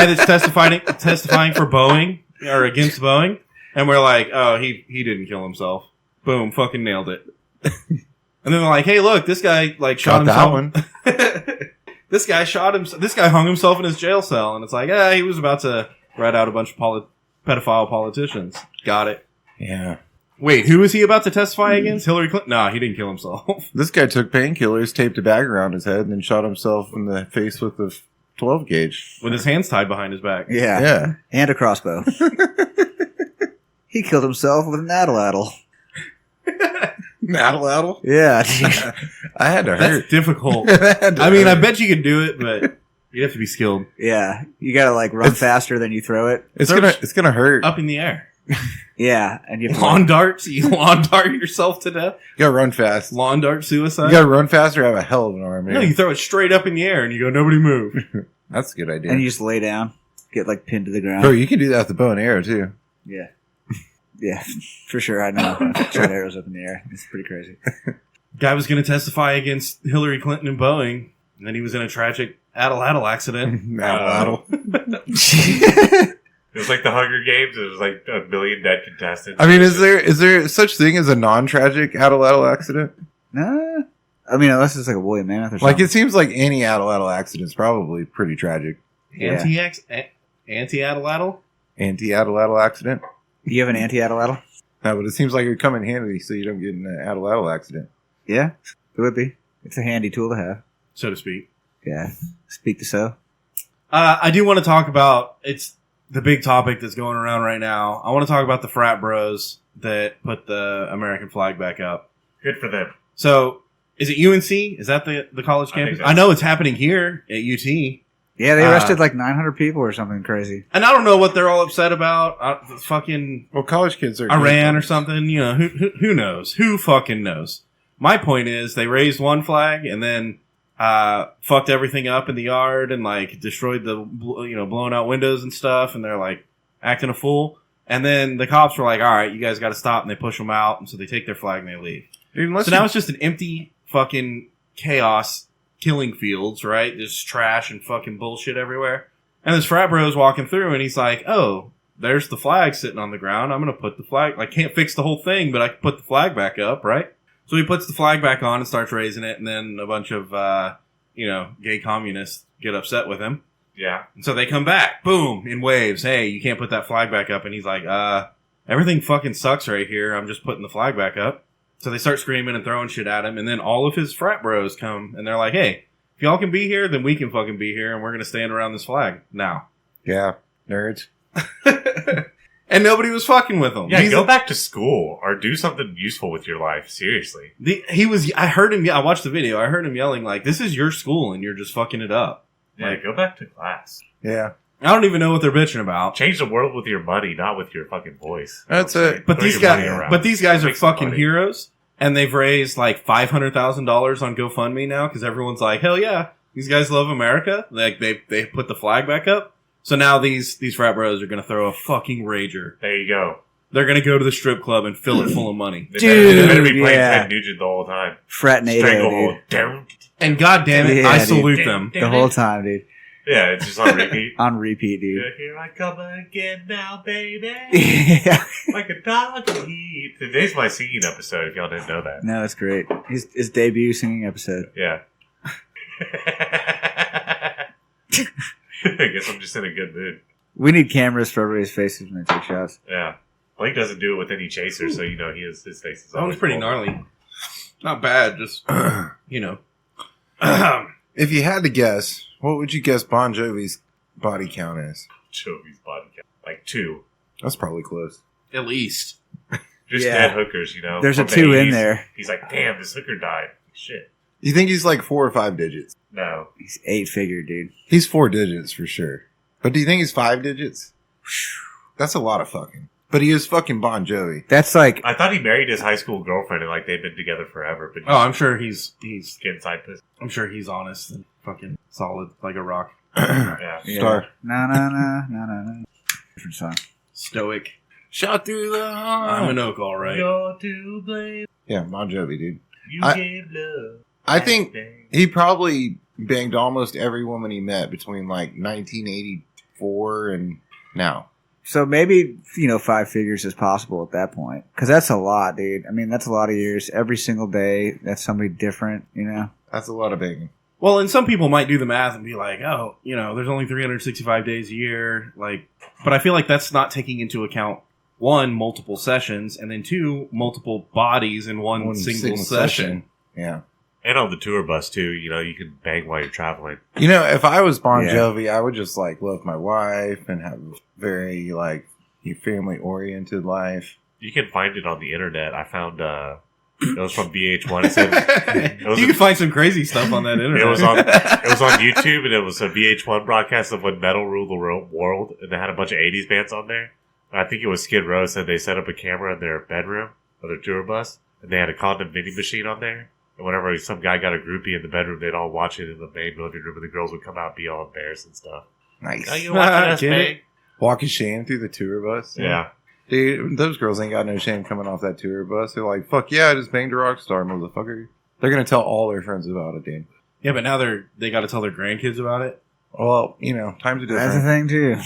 that's testifying for Boeing or against Boeing, and we're like, oh, he didn't kill himself. Boom, fucking nailed it. And then they're like, hey, look, this guy like shot Got himself. that one. This guy shot him. This guy hung himself in his jail cell, and it's like, he was about to rat out a bunch of pedophile politicians. Got it. Yeah. Wait, who was he about to testify against? Hillary Clinton? Nah, he didn't kill himself. This guy took painkillers, taped a bag around his head, and then shot himself in the face with a 12 gauge. With his hands tied behind his back. Yeah. Yeah. And a crossbow. He killed himself with an atlatl. Atlatl? Yeah, dude. I had to That's hurt. difficult. I I mean, I bet you could do it, but you have to be skilled. Yeah, you gotta like run faster than you throw it. it's gonna hurt. Up in the air. Yeah, and you have to Lawn darts? You lawn dart yourself to death? You gotta run fast. Lawn dart suicide? You gotta run faster. Have a hell of an arm. No, Man. you throw it straight up in the air and you go, nobody move. That's a good idea. and you just lay down, get like pinned to the ground. Bro, you can do that with the bow and arrow too. Yeah, yeah, for sure. I know. Shot arrows up in the air. It's pretty crazy. Guy was going to testify against Hillary Clinton and Boeing, and then he was in a tragic atlatl accident. Atlatl. It was like the Hunger Games. It was like a million dead contestants. I mean, is there such thing as a non-tragic atlatl accident? Nah, I mean, unless it's like a woolly mammoth or something. Like, it seems like any atlatl accident is probably pretty tragic. Yeah. Anti-atlatl? Anti-atlatl accident? You have an anti-atlatl? No, but it seems like it would come in handy so you don't get in an atlatl accident. Yeah, it would be. It's a handy tool to have. So to speak. Yeah, speak to so. I do want to talk about, it's the big topic that's going around right now. I want to talk about the Frat-Bros that put the American flag back up. Good for them. So, is it UNC? Is that the college I think campus? that's- I know it's happening here at UT. Yeah, they arrested like 900 people or something crazy. And I don't know what they're all upset about. Fucking Well, college kids are... Iran or something. You know, who knows? Who fucking knows? My point is, they raised one flag and then fucked everything up in the yard and like destroyed the, blowing out windows and stuff. And they're like acting a fool. And then the cops were like, all right, you guys got to stop. And they push them out. And so they take their flag and they leave. Dude, So now it's just an empty fucking chaos killing fields, right? There's trash and fucking bullshit everywhere. And this frat bro's walking through and he's like, oh, there's the flag sitting on the ground. I'm going to put the flag, I can't fix the whole thing, but I can put the flag back up, right? So he puts the flag back on and starts raising it. And then a bunch of, gay communists get upset with him. Yeah. And so they come back, boom, in waves. Hey, you can't put that flag back up. And he's like, everything fucking sucks right here. I'm just putting the flag back up. So they start screaming and throwing shit at him. And then all of his frat bros come and they're like, hey, if y'all can be here, then we can fucking be here. And we're going to stand around this flag now. Yeah, nerds. And nobody was fucking with him. Yeah, He's go back to school or do something useful with your life. Seriously. I heard him, I watched the video. I heard him yelling like, this is your school and you're just fucking it up. Yeah, Like, go back to class. Yeah. I don't even know what they're bitching about. Change the world with your money, not with your fucking voice. That's You know what I'm it. saying? But Throw these your guys, money around. but these guys are Make some fucking money. heroes, and they've raised like $500,000 on GoFundMe now because everyone's like, hell yeah, these guys love America. Like they put the flag back up. So now these frat bros are gonna throw a fucking rager. There you go. They're gonna go to the strip club and fill it full of money. They better be playing yeah. Ted Nugent the whole time. Fratnado, Stranglehold. dude. Down. And goddamn it, Yeah, I dude. salute them. The whole time, dude. Yeah, it's just on repeat. On repeat, dude. Here I come again now, baby. Yeah. Like a dog in heat. Today's my singing episode, if y'all didn't know that. No, it's great. His debut singing episode. Yeah. I guess I'm just in a good mood. We need cameras for everybody's faces when they take shots. Yeah. Blake doesn't do it with any chaser, so his face is That was always pretty full. gnarly. Not bad, just you know. If you had to guess, what would you guess Bon Jovi's body count is? Jovi's body count. Like 2. That's probably close. At least. Just Yeah. dead hookers, There's a from the 2 in 80s. there. He's like, damn, this hooker died. Shit. You think he's like 4 or 5 digits? No. He's 8-figure, dude. He's 4 digits for sure. But do you think he's 5 digits? That's a lot of fucking. But he is fucking Bon Jovi. That's like, I thought he married his high school girlfriend and they've been together forever. But Oh, I'm sure he's getting side pussy. I'm sure he's honest and fucking solid like a rock. Yeah. Star. no. Different song. Stoic. Shot through the heart. I'm an oak, all right. You're to blame. Yeah, Bon Jovi, dude. You I- gave love. I think that day. he probably banged almost every woman he met between like 1984 and now. So maybe, 5 figures is possible at that point. Because that's a lot, dude. I mean, that's a lot of years. Every single day, that's somebody different, That's a lot of banging. Well, and some people might do the math and be like, oh, there's only 365 days a year. But I feel like that's not taking into account, 1, multiple sessions, and then 2, multiple bodies in one single session. Yeah. And on the tour bus, too. You can bang while you're traveling. If I was Bon Yeah. Jovi, I would just love my wife and have a very family oriented life. You can find it on the internet. I found It was from VH1. It said You can find some crazy stuff on that internet. it was on YouTube, and it was a VH1 broadcast of when metal ruled the world, and they had a bunch of '80s bands on there. I think it was Skid Row said they set up a camera in their bedroom of their tour bus, and they had a condom vending machine on there. And whenever some guy got a groupie in the bedroom, they'd all watch it in the main living room, and the girls would come out and be all embarrassed and stuff. Nice. Oh, you watching us, Get babe? it? Walking shame through the tour bus. Yeah. Dude, those girls ain't got no shame coming off that tour bus. They're like, fuck yeah, I just banged a rock star, motherfucker. They're going to tell all their friends about it, dude. Yeah, but now they got to tell their grandkids about it. Well, you know, times are That's the different. thing too.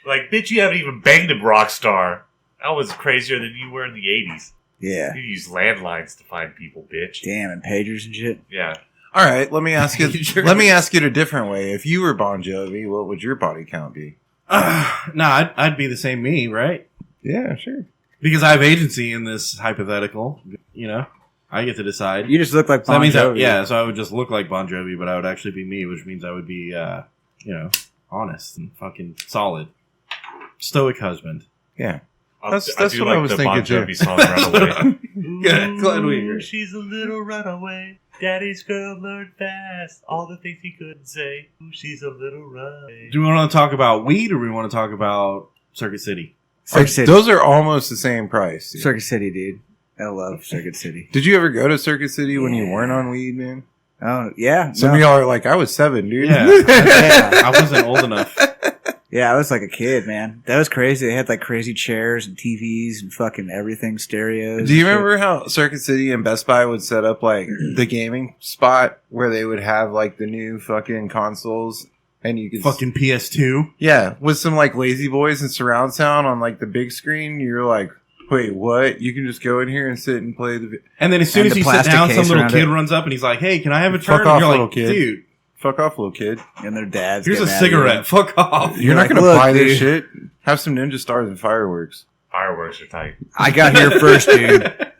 Like, bitch, you haven't even banged a rock star. That was crazier than you were in the 80s. Yeah. You use landlines to find people, bitch. Damn, and pagers and shit. Yeah. All right, let me ask you. Sure. Let me ask it a different way. If you were Bon Jovi, what would your body count be? Nah, I'd be the same me, right? Yeah, sure. Because I have agency in this hypothetical. You know, I get to decide. You just look like So that Bon means, Jovi. so I would just look like Bon Jovi, but I would actually be me, which means I would be, honest and fucking solid, stoic husband. Yeah. That's That's what I was the thinking, Bon too. Jovi song Runaway. Good, glad we agree. She's a little runaway. Daddy's girl learned fast all the things he couldn't say. Ooh, she's a little runaway. Do we want to talk about weed or we want to talk about Circuit City? Circuit City. Those are almost the same price. Dude. Circuit City, dude. I love Circuit City. Did you ever go to Circuit City when you weren't on weed, man? Oh, yeah. Some no. of y'all are like, I was 7, dude. Yeah, Yeah. I wasn't old enough. Yeah, I was like a kid, man. That was crazy. They had like crazy chairs and TVs and fucking everything, stereos. Do you and shit. remember how Circuit City and Best Buy would set up like the gaming spot where they would have like the new fucking consoles and you could Fucking PS2. yeah, with some like Lazy Boys and surround sound on like the big screen. You're like, wait, what? You can just go in here and sit and play the. And then as soon And as the you sit plastic down, some case little around kid it. runs up and he's like, "Hey, can I have a Fuck turn?" off, And you're little like, kid. "Dude, Fuck off, little kid. And their dads. here's a get mad at you. cigarette. Fuck off." You're not like, gonna "Look, buy this dude." shit. Have some ninja stars and fireworks. Fireworks are tight. I got here first, dude.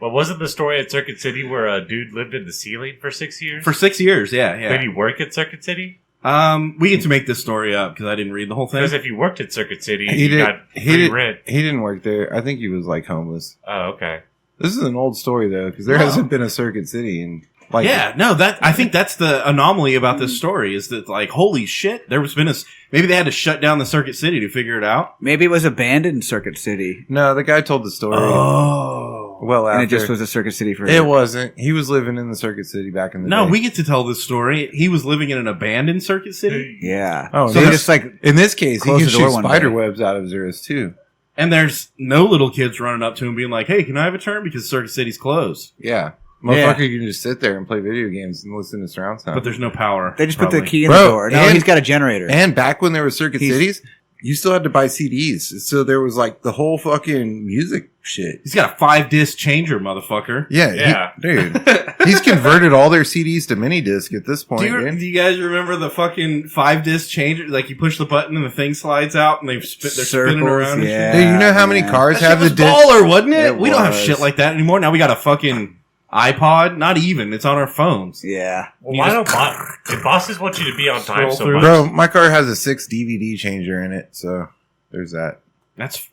Well, wasn't the story at Circuit City where a dude lived in the ceiling for 6 years? For 6 years, yeah. Did he work at Circuit City? We get to make this story up because I didn't read the whole thing. Because if you worked at Circuit City, He you did- got he free did- rent. He didn't work there. I think he was like homeless. Oh, okay. This is an old story though, because there No. hasn't been a Circuit City in like Yeah, no, I think that's the anomaly about this story is that like, holy shit, maybe they had to shut down the Circuit City to figure it out. Maybe it was abandoned Circuit City. No, the guy told the story. Oh. Well, after And it just was a Circuit City for it wasn't. He was living in the Circuit City back in the No, day. we get to tell this story. He was living in an abandoned Circuit City, Yeah. Oh, so so they that's- just like In this case, he Close can the door shoot one spider day. webs out of his wrist too. and there's no little kids running up to him being like, "Hey, can I have a turn?" Because Circuit City's closed, Yeah, motherfucker, you can just sit there and play video games and listen to surround sound. but there's no power. they just put the probably. key in Bro, the door. No, and- he's got a generator. and back when there were Circuit He's- Cities, you still had to buy CDs. So there was like the whole fucking music shit. He's got a 5-disc changer, motherfucker. Yeah, Yeah. dude. He's converted all their CDs to mini disc at this point. Do you, dude. do you guys remember the fucking 5-disc changer? Like you push the button and the thing slides out and they're spinning Circles, around. And yeah. shit. Dude, you know how many man. cars That have shit the was disc? baller, wasn't it? It We don't have was. shit like that anymore. Now we got a fucking iPod. Not even. It's on our phones. Yeah. Well, You why just- don't if bosses want you to be on time Scroll so through. much? Bro, my car has a 6 DVD changer in it, so there's that.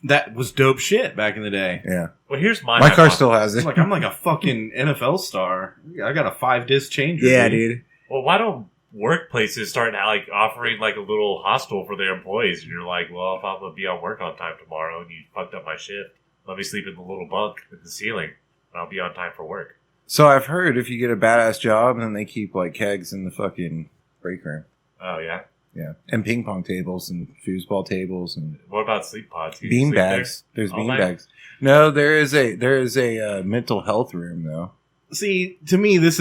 That was dope shit back in the day. Yeah. Well, here's my My car hypothesis. still has It's it. like I'm like a fucking NFL star. I got a 5-disc changer. Yeah, dude. Well, why don't workplaces start like offering like a little hostel for their employees? And you're like, well, if I'm gonna be on work on time tomorrow and you fucked up my shift, let me sleep in the little bunk in the ceiling, and I'll be on time for work. So I've heard if you get a badass job, then they keep like kegs in the fucking break room. Oh yeah. Yeah. And ping pong tables and foosball tables and What about sleep pods? Can you bean sleep there? bags. There's All bean night? bags. No, there is a mental health room though. See, to me, this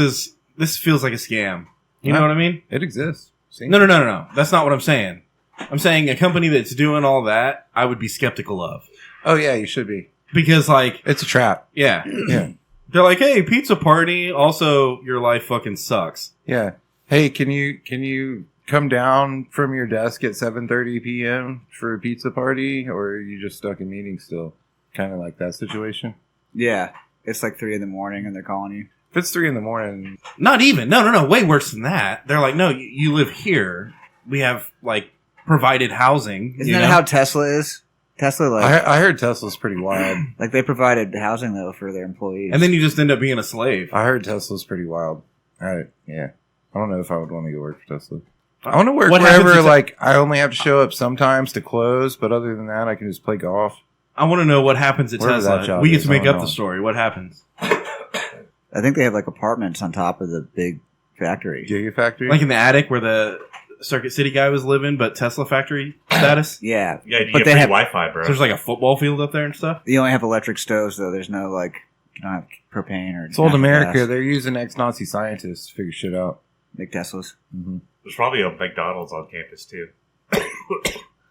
feels like a scam. You know Huh? what I mean? It exists. See? No. That's not what I'm saying. I'm saying a company that's doing all that, I would be skeptical of. Oh yeah, you should be. Because, like, It's a trap. yeah. Yeah. They're like, hey, pizza party. Also, your life fucking sucks. Yeah. Hey, can you come down from your desk at 7:30 p.m. for a pizza party, or are you just stuck in meetings still? Kind of like that situation. Yeah. It's like 3 a.m. and they're calling you. If it's 3 a.m, Not even. No. Way worse than that. They're like, no, you live here. We have, like, provided housing. Isn't you that know? how Tesla is? Tesla, like, I heard Tesla's pretty wild. like they provided housing though for their employees. And then you just end up being a slave. I heard Tesla's pretty wild. Yeah. I don't know if I would want to go work for Tesla. I want to work What wherever, happens like, I only have to show up sometimes to close, but other than that, I can just play golf. I want to know what happens at Wherever that Tesla. job We get is, to I make don't up know. the story. What happens? I think they have like apartments on top of the big factory. Gigafactory? Like in the attic where the Circuit City guy was living, but Tesla factory status? Yeah, Yeah, you But get they free have- Wi-Fi, bro. So there's like a football field up there and stuff? you only have electric stoves though. There's no like, you don't have propane or. It's old natural America. gas. They're using ex-Nazi scientists to figure shit out. Big Teslas. Mm-hmm. There's probably a McDonald's on campus too.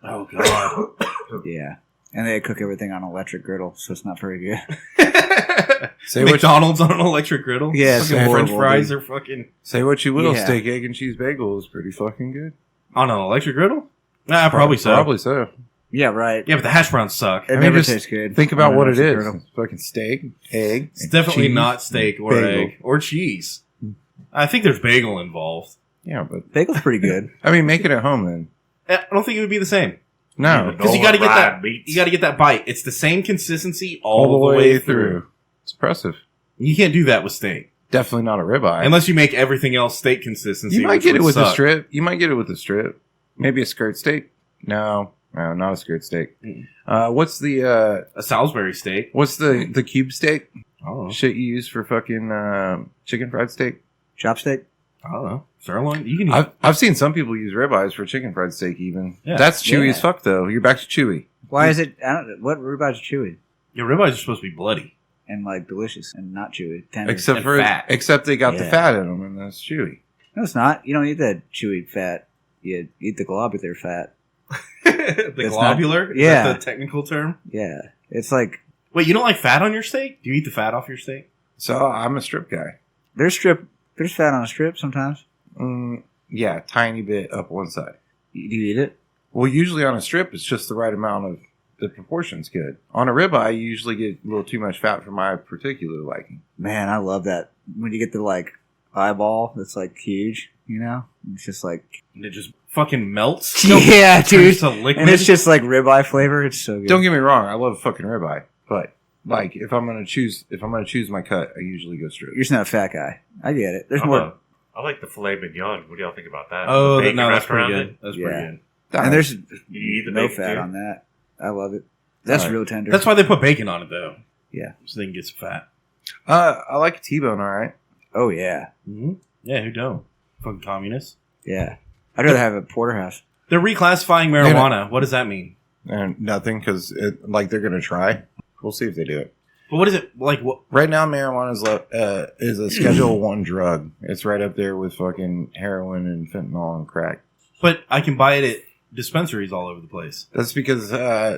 Oh, God. Yeah, and they cook everything on electric griddle, so it's not very good. Say what, McDonald's on an electric griddle? Yeah, it's Fucking French horrible, fries dude. are fucking say what you will, Yeah. steak, egg, and cheese bagel is pretty fucking good. on an electric griddle? Nah, probably so. Probably so. Yeah, right. Yeah, but the hash browns suck. It I mean, never just tastes good. Think about on an what it electric is. griddle. It's fucking steak, egg. It's and definitely cheese, not steak or bagel. egg or cheese. I think there's bagel involved. Yeah, but Bagel's pretty good. I mean, make it at home then. I don't think it would be the same. No, Because you got to get Fried that. meats. You got to get that bite. It's the same consistency all all, the way through. through. It's impressive. You can't do that with steak Definitely not a ribeye. unless you make everything else steak consistency. you might which get it would with a suck. strip. You might get it with a strip. Maybe a skirt steak. No, not a skirt steak. What's the A Salisbury steak. what's the cube steak I don't know. shit you use for fucking chicken fried steak? Chopstick. I don't know. Sirloin. You can. I've seen some people use ribeyes for chicken fried steak. Even Yeah. that's chewy Yeah. as fuck though. You're back to chewy. Why is it? I don't. What ribeyes are chewy Your ribeyes are supposed to be bloody. and like delicious and not chewy. Tender. Except and for fat. except they got the Yeah. fat in them and that's chewy. No, it's not. You don't eat that chewy fat. You eat the globular fat. The It's globular. Is yeah. that the technical term? Yeah, it's like Wait, you don't like fat on your steak? Do you eat the fat off your steak? So I'm a strip guy. there's fat on a strip sometimes. Yeah, tiny bit up one side. Do you eat it? Well, usually on a strip, it's just the right amount of the proportion's good. On a ribeye, you usually get a little too much fat for my particular liking. Man, I love that when you get the like eyeball that's like huge. You know, it's just like And it just fucking melts. yeah, dude. Turns to liquid. And it's just like ribeye flavor. It's so good. Don't get me wrong, I love fucking ribeye, but like if I'm gonna choose my cut, I usually go strip. You're just not a fat guy. I get it. There's I'm more. a- I like the filet mignon. What do y'all think about that? Oh, The bacon no, that's wrapped pretty around good. it? That's Yeah. pretty good. And there's You eat the no bacon fat too? on that. I love it. That's Alright. real tender. That's why they put bacon on it, though. Yeah. So they can get some fat. I like a T-bone, all right. Oh yeah, Mm-hmm. Yeah, who don't? Fucking communists. yeah. I'd rather have a porterhouse. They're reclassifying marijuana. What does that mean? And nothing because like they're gonna try. We'll see if they do it. But what is it like? What? Right now, marijuana is a Schedule 1 drug. It's right up there with fucking heroin and fentanyl and crack. But I can buy it at dispensaries all over the place. That's because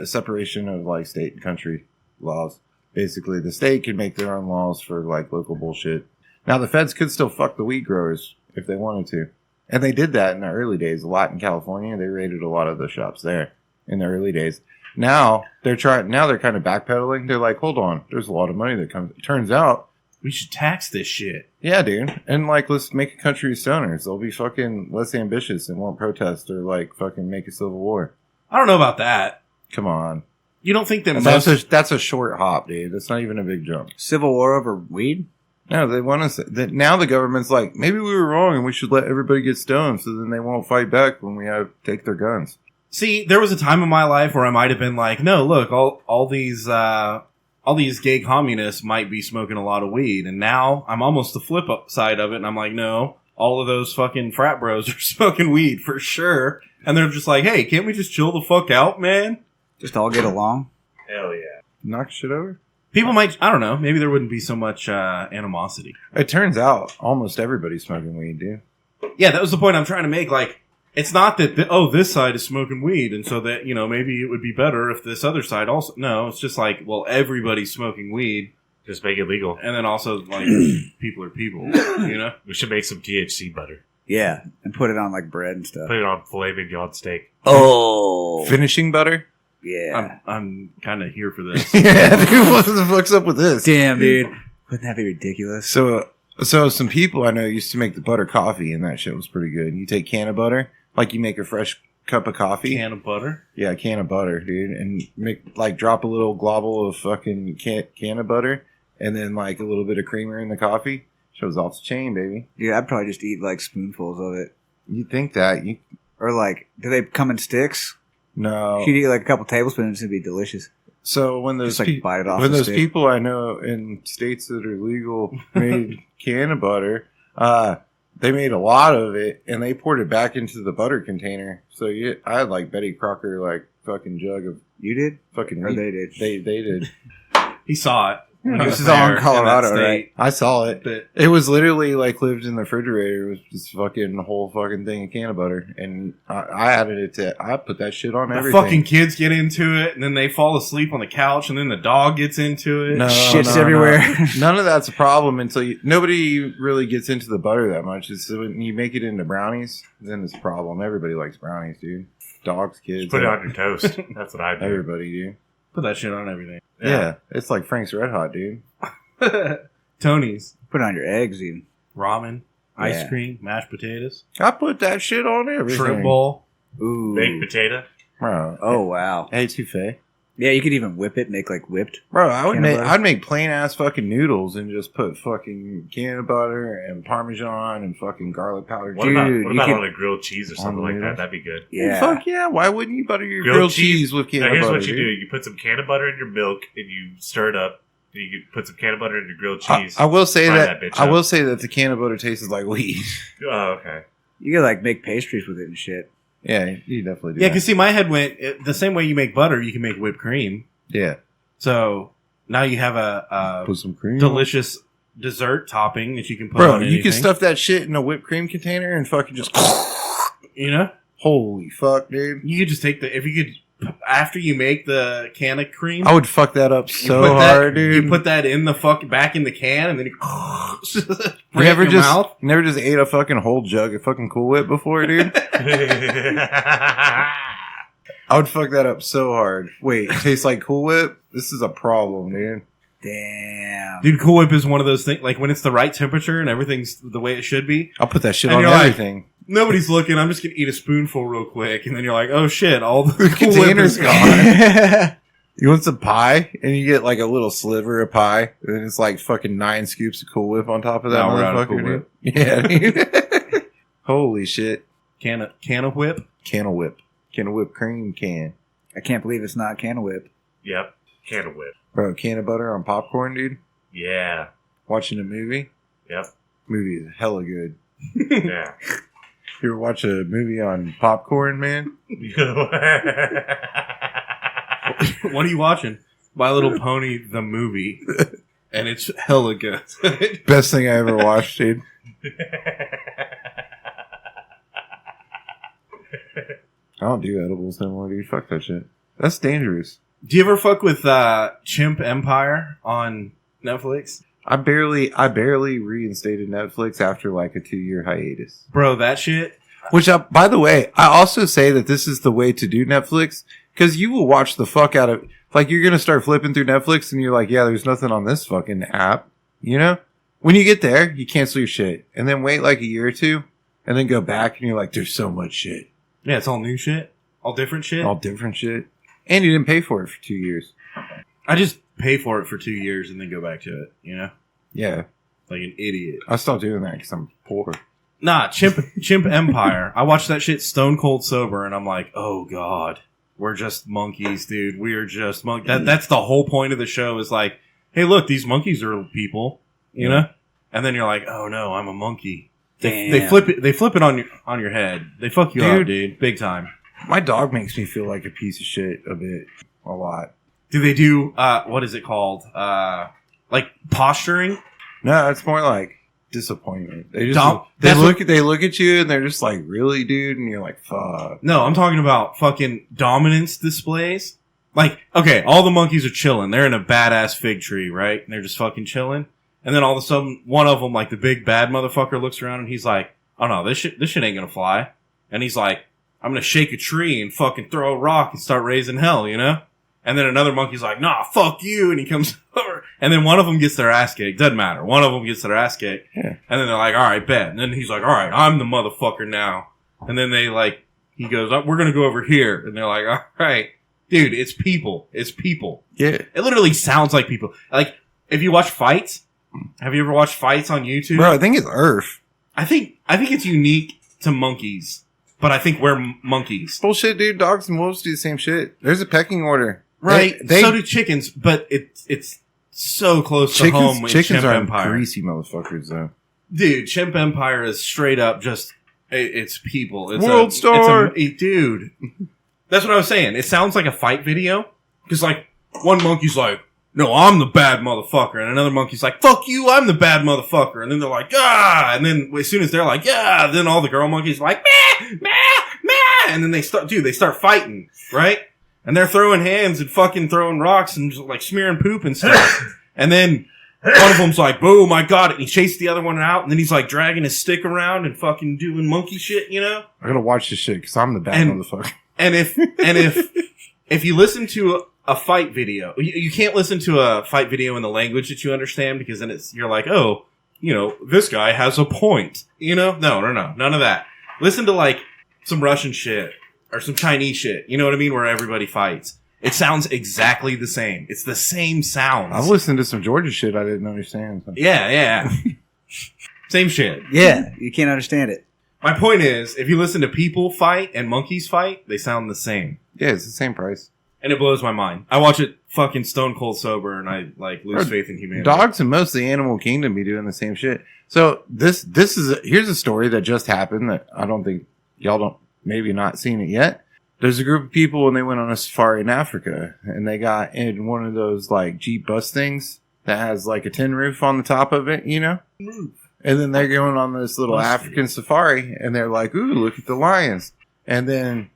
separation of like state and country laws. Basically, the state can make their own laws for like local bullshit. Now, the feds could still fuck the weed growers if they wanted to, and they did that in the early days a lot in California. They raided a lot of the shops there in the early days. Now they're trying. Now they're kind of backpedaling. They're like, hold on, there's a lot of money that comes. It turns out, We should tax this shit. yeah, dude, and like let's make a country of stoners. They'll be fucking less ambitious and won't protest or like fucking make a civil war. I don't know about that. Come on. You don't think that That's a short hop, dude. That's not even a big jump. Civil War over weed? No, they want us. That now the government's like, maybe we were wrong, and we should let everybody get stoned, so then they won't fight back when we take their guns. See, there was a time in my life where I might have been like, no, look, all these gay communists might be smoking a lot of weed, and now I'm almost the flip up side of it, and I'm like, no, all of those fucking frat bros are smoking weed for sure, and they're just like, hey, can't we just chill the fuck out, man? Just all get along? Hell yeah. Knock shit over. People might, I don't know, maybe there wouldn't be so much animosity. It turns out almost everybody's smoking weed, dude. Yeah, that was the point I'm trying to make. Like, it's not that, this side is smoking weed, and so that, maybe it would be better if this other side also. No, it's just like, well, everybody's smoking weed, Just make it legal. and then also, like, people are people, We should make some THC butter. Yeah, and put it on like bread and stuff. Put it on filet mignon steak. Oh, Finishing butter. yeah. I'm kind of here for this. Yeah, dude. What the fuck's up with this? Damn, dude. Wouldn't that be ridiculous? So some people I know used to make the butter coffee, and that shit was pretty good. You take can of butter, like you make a fresh cup of coffee. Can of butter. Yeah, a can of butter, dude, and drop a little globble of fucking can of butter, and then like a little bit of creamer in the coffee. Shows off the chain, baby. Yeah, I'd probably just eat like spoonfuls of it. You'd think that Or like, do they come in sticks? no. You could eat like a couple tablespoons, it'd be delicious. So when those Just like bite it off. when the those stick. people I know in states that are legal made can of butter, they made a lot of it and they poured it back into the butter container. So I had like Betty Crocker like fucking jug of You did? fucking Or meat. they did? They did. He saw it. when he This was is all in there Colorado, that state. right? I saw it. But It was literally like lived in the refrigerator. It was just fucking a whole fucking thing of can of butter, and I added it to. I put that shit on the everything. fucking kids get into it, and then they fall asleep on the couch, and then the dog gets into it. No, Shit's no, everywhere. no. None of that's a problem until nobody really gets into the butter that much. It's when you make it into brownies, then it's a problem. Everybody likes brownies, dude. Dogs, kids, Just put it on your toast. That's what I do. everybody, dude. Put that shit on everything. Yeah. It's like Frank's Red Hot, dude. Tony's Put it on your eggs, even. ramen, ice Yeah. cream, mashed potatoes, I put that shit on everything. shrimp bowl. Ooh. Baked potato. Bro, Oh, wow. hey, Touffet. Yeah, you could even whip it, make like whipped. Bro, I would Can of make butter? I'd make plain ass fucking noodles and just put fucking can of butter and Parmesan and fucking garlic powder. What about, Dude, what you about could- on a grilled cheese or something On like noodles? that? That'd be good. Yeah. Fuck yeah! Why wouldn't you butter your grilled cheese with can Now of here's butter? what you do: dude? you put some can of butter in your milk and you stir it up. And you put some can of butter in your grilled cheese. I will say Fry that, that bitch I up. will say that the can of butter tastes like weed. Oh, okay. You could like make pastries with it and shit. Yeah, you definitely do. Yeah, that. because see, my head went the same way you make butter. You can make whipped cream. Yeah, So now you have a put some cream. delicious dessert topping that you can put Bro, on anything. you can stuff that shit in a whipped cream container and fucking just. You know, Holy fuck, dude! you could just take if you could after you make the can of cream. I would fuck that up you so put that- hard, dude. You put that in the back in the can, and then you You bring never it in your just mouth. never just ate a fucking whole jug of fucking Cool Whip before, dude. I would fuck that up so hard. Wait, it tastes like Cool Whip? This is a problem, dude. Damn. Dude, Cool Whip is one of those things. Like when it's the right temperature and everything's the way it should be. I'll put that shit And on you're like, everything. Nobody's looking. I'm just gonna eat a spoonful real quick, and then you're like, "Oh shit! All the Cool Whip container's is gone. You want some pie? And you get like a little sliver of pie, and it's like fucking 9 scoops of Cool Whip on top of that Now we're out of motherfucker, Cool Whip. dude. Yeah, dude. Holy shit. Can of whip. Can of whip. Can of whipped cream can. I can't believe it's not canna-whip. Yep. Can of whip. Bro, can of butter on popcorn, dude. Yeah. Watching a movie. Yep. Movie is hella good. Yeah. You ever watch a movie on popcorn, man? What are you watching? My Little Pony the movie, and it's hella good. Best thing I ever watched, dude. I don't do edibles anymore, dude. Fuck that shit. That's dangerous. Do you ever fuck with Chimp Empire on Netflix? I barely reinstated Netflix after like a 2-year hiatus. Bro, that shit. Which, by the way, I also say that this is the way to do Netflix because you will watch the fuck out of. Like, you're gonna start flipping through Netflix and you're like, yeah, there's nothing on this fucking app. You know? When you get there, you cancel your shit and then wait like a year or two and then go back and you're like, there's so much shit, Yeah, it's all new shit, all different shit. all different shit, and you didn't pay for it for 2 years. I just pay for it for 2 years and then go back to it. You know, Yeah, like an idiot. I stopped doing that because I'm poor. Nah, Chimp Empire. I watched that shit stone cold sober, and I'm like, oh god, we're just monkeys, dude. We are just monkeys. That's the whole point of the show. Is like, hey, look, these monkeys are people, you know. And then you're like, oh no, I'm a monkey. They Damn. flip it. They flip it on your head. They fuck you up, dude, big time. My dog makes me feel like a piece of shit a bit, a lot. Do they do what is it called? Like posturing? No, it's more like disappointment. They just Dom- they that's look at you and they're just like, really, dude, and you're like, fuck. No, I'm talking about fucking dominance displays. Like, okay, all the monkeys are chilling. They're in a badass fig tree, right? And they're just fucking chilling. And then all of a sudden, one of them, like the big bad motherfucker, looks around and he's like, "Oh no, this shit ain't gonna fly." And he's like, "I'm gonna shake a tree and fucking throw a rock and start raising hell," you know? And then another monkey's like, "Nah, fuck you," and he comes over. And then one of them gets their ass kicked. Doesn't matter. One of them gets their ass kicked. Yeah. And then they're like, "All right, bet." And then he's like, "All right, I'm the motherfucker now." And then he He goes, we're going to go over here. And they're like, all right. Dude, it's people. It's people. Yeah. It literally sounds like people. Like, if you watch fights, have you ever watched fights on YouTube? Bro, I think it's Earth. I think it's unique to monkeys, but I think we're monkeys. Bullshit, dude. Dogs and wolves do the same shit. There's a pecking order. Right? They so do chickens, but it's so close to home with chickens Chimp are Empire. greasy motherfuckers, though. Dude, Chimp Empire is straight up just, it's people. It's World Star! Dude. That's what I was saying. It sounds like a fight video. Because, like, one monkey's like, no, I'm the bad motherfucker. And another monkey's like, fuck you, I'm the bad motherfucker. And then they're like, ah. And then as soon as they're like, yeah, then all the girl monkeys are like, meh, meh, meh. And then they start fighting, right? And they're throwing hands and fucking throwing rocks and just, like, smearing poop and stuff. And then one of them's like, boom, I got it. And he chased the other one out. And then he's like dragging his stick around and fucking doing monkey shit, you know? I gotta watch this shit because I'm the bad motherfucker. And if you listen to a fight video, you can't listen to a fight video in the language that you understand because then you're like, oh, you know, this guy has a point. You know? No, none of that. Listen to like some Russian shit or some Chinese shit. You know what I mean? Where everybody fights. It sounds exactly the same. It's the same sounds. I've listened to some Georgia shit I didn't understand. So. Yeah. Same shit. Yeah, you can't understand it. My point is, if you listen to people fight and monkeys fight, they sound the same. Yeah, it's the same price. And it blows my mind. I watch it fucking stone cold sober and I like lose faith in humanity. Dogs and most of the animal kingdom be doing the same shit. So here's a story that just happened that I don't think y'all don't maybe not seen it yet. There's a group of people and they went on a safari in Africa and they got in one of those like Jeep bus things that has like a tin roof on the top of it, you know? And then they're going on this little African safari and they're like, ooh, look at the lions. And then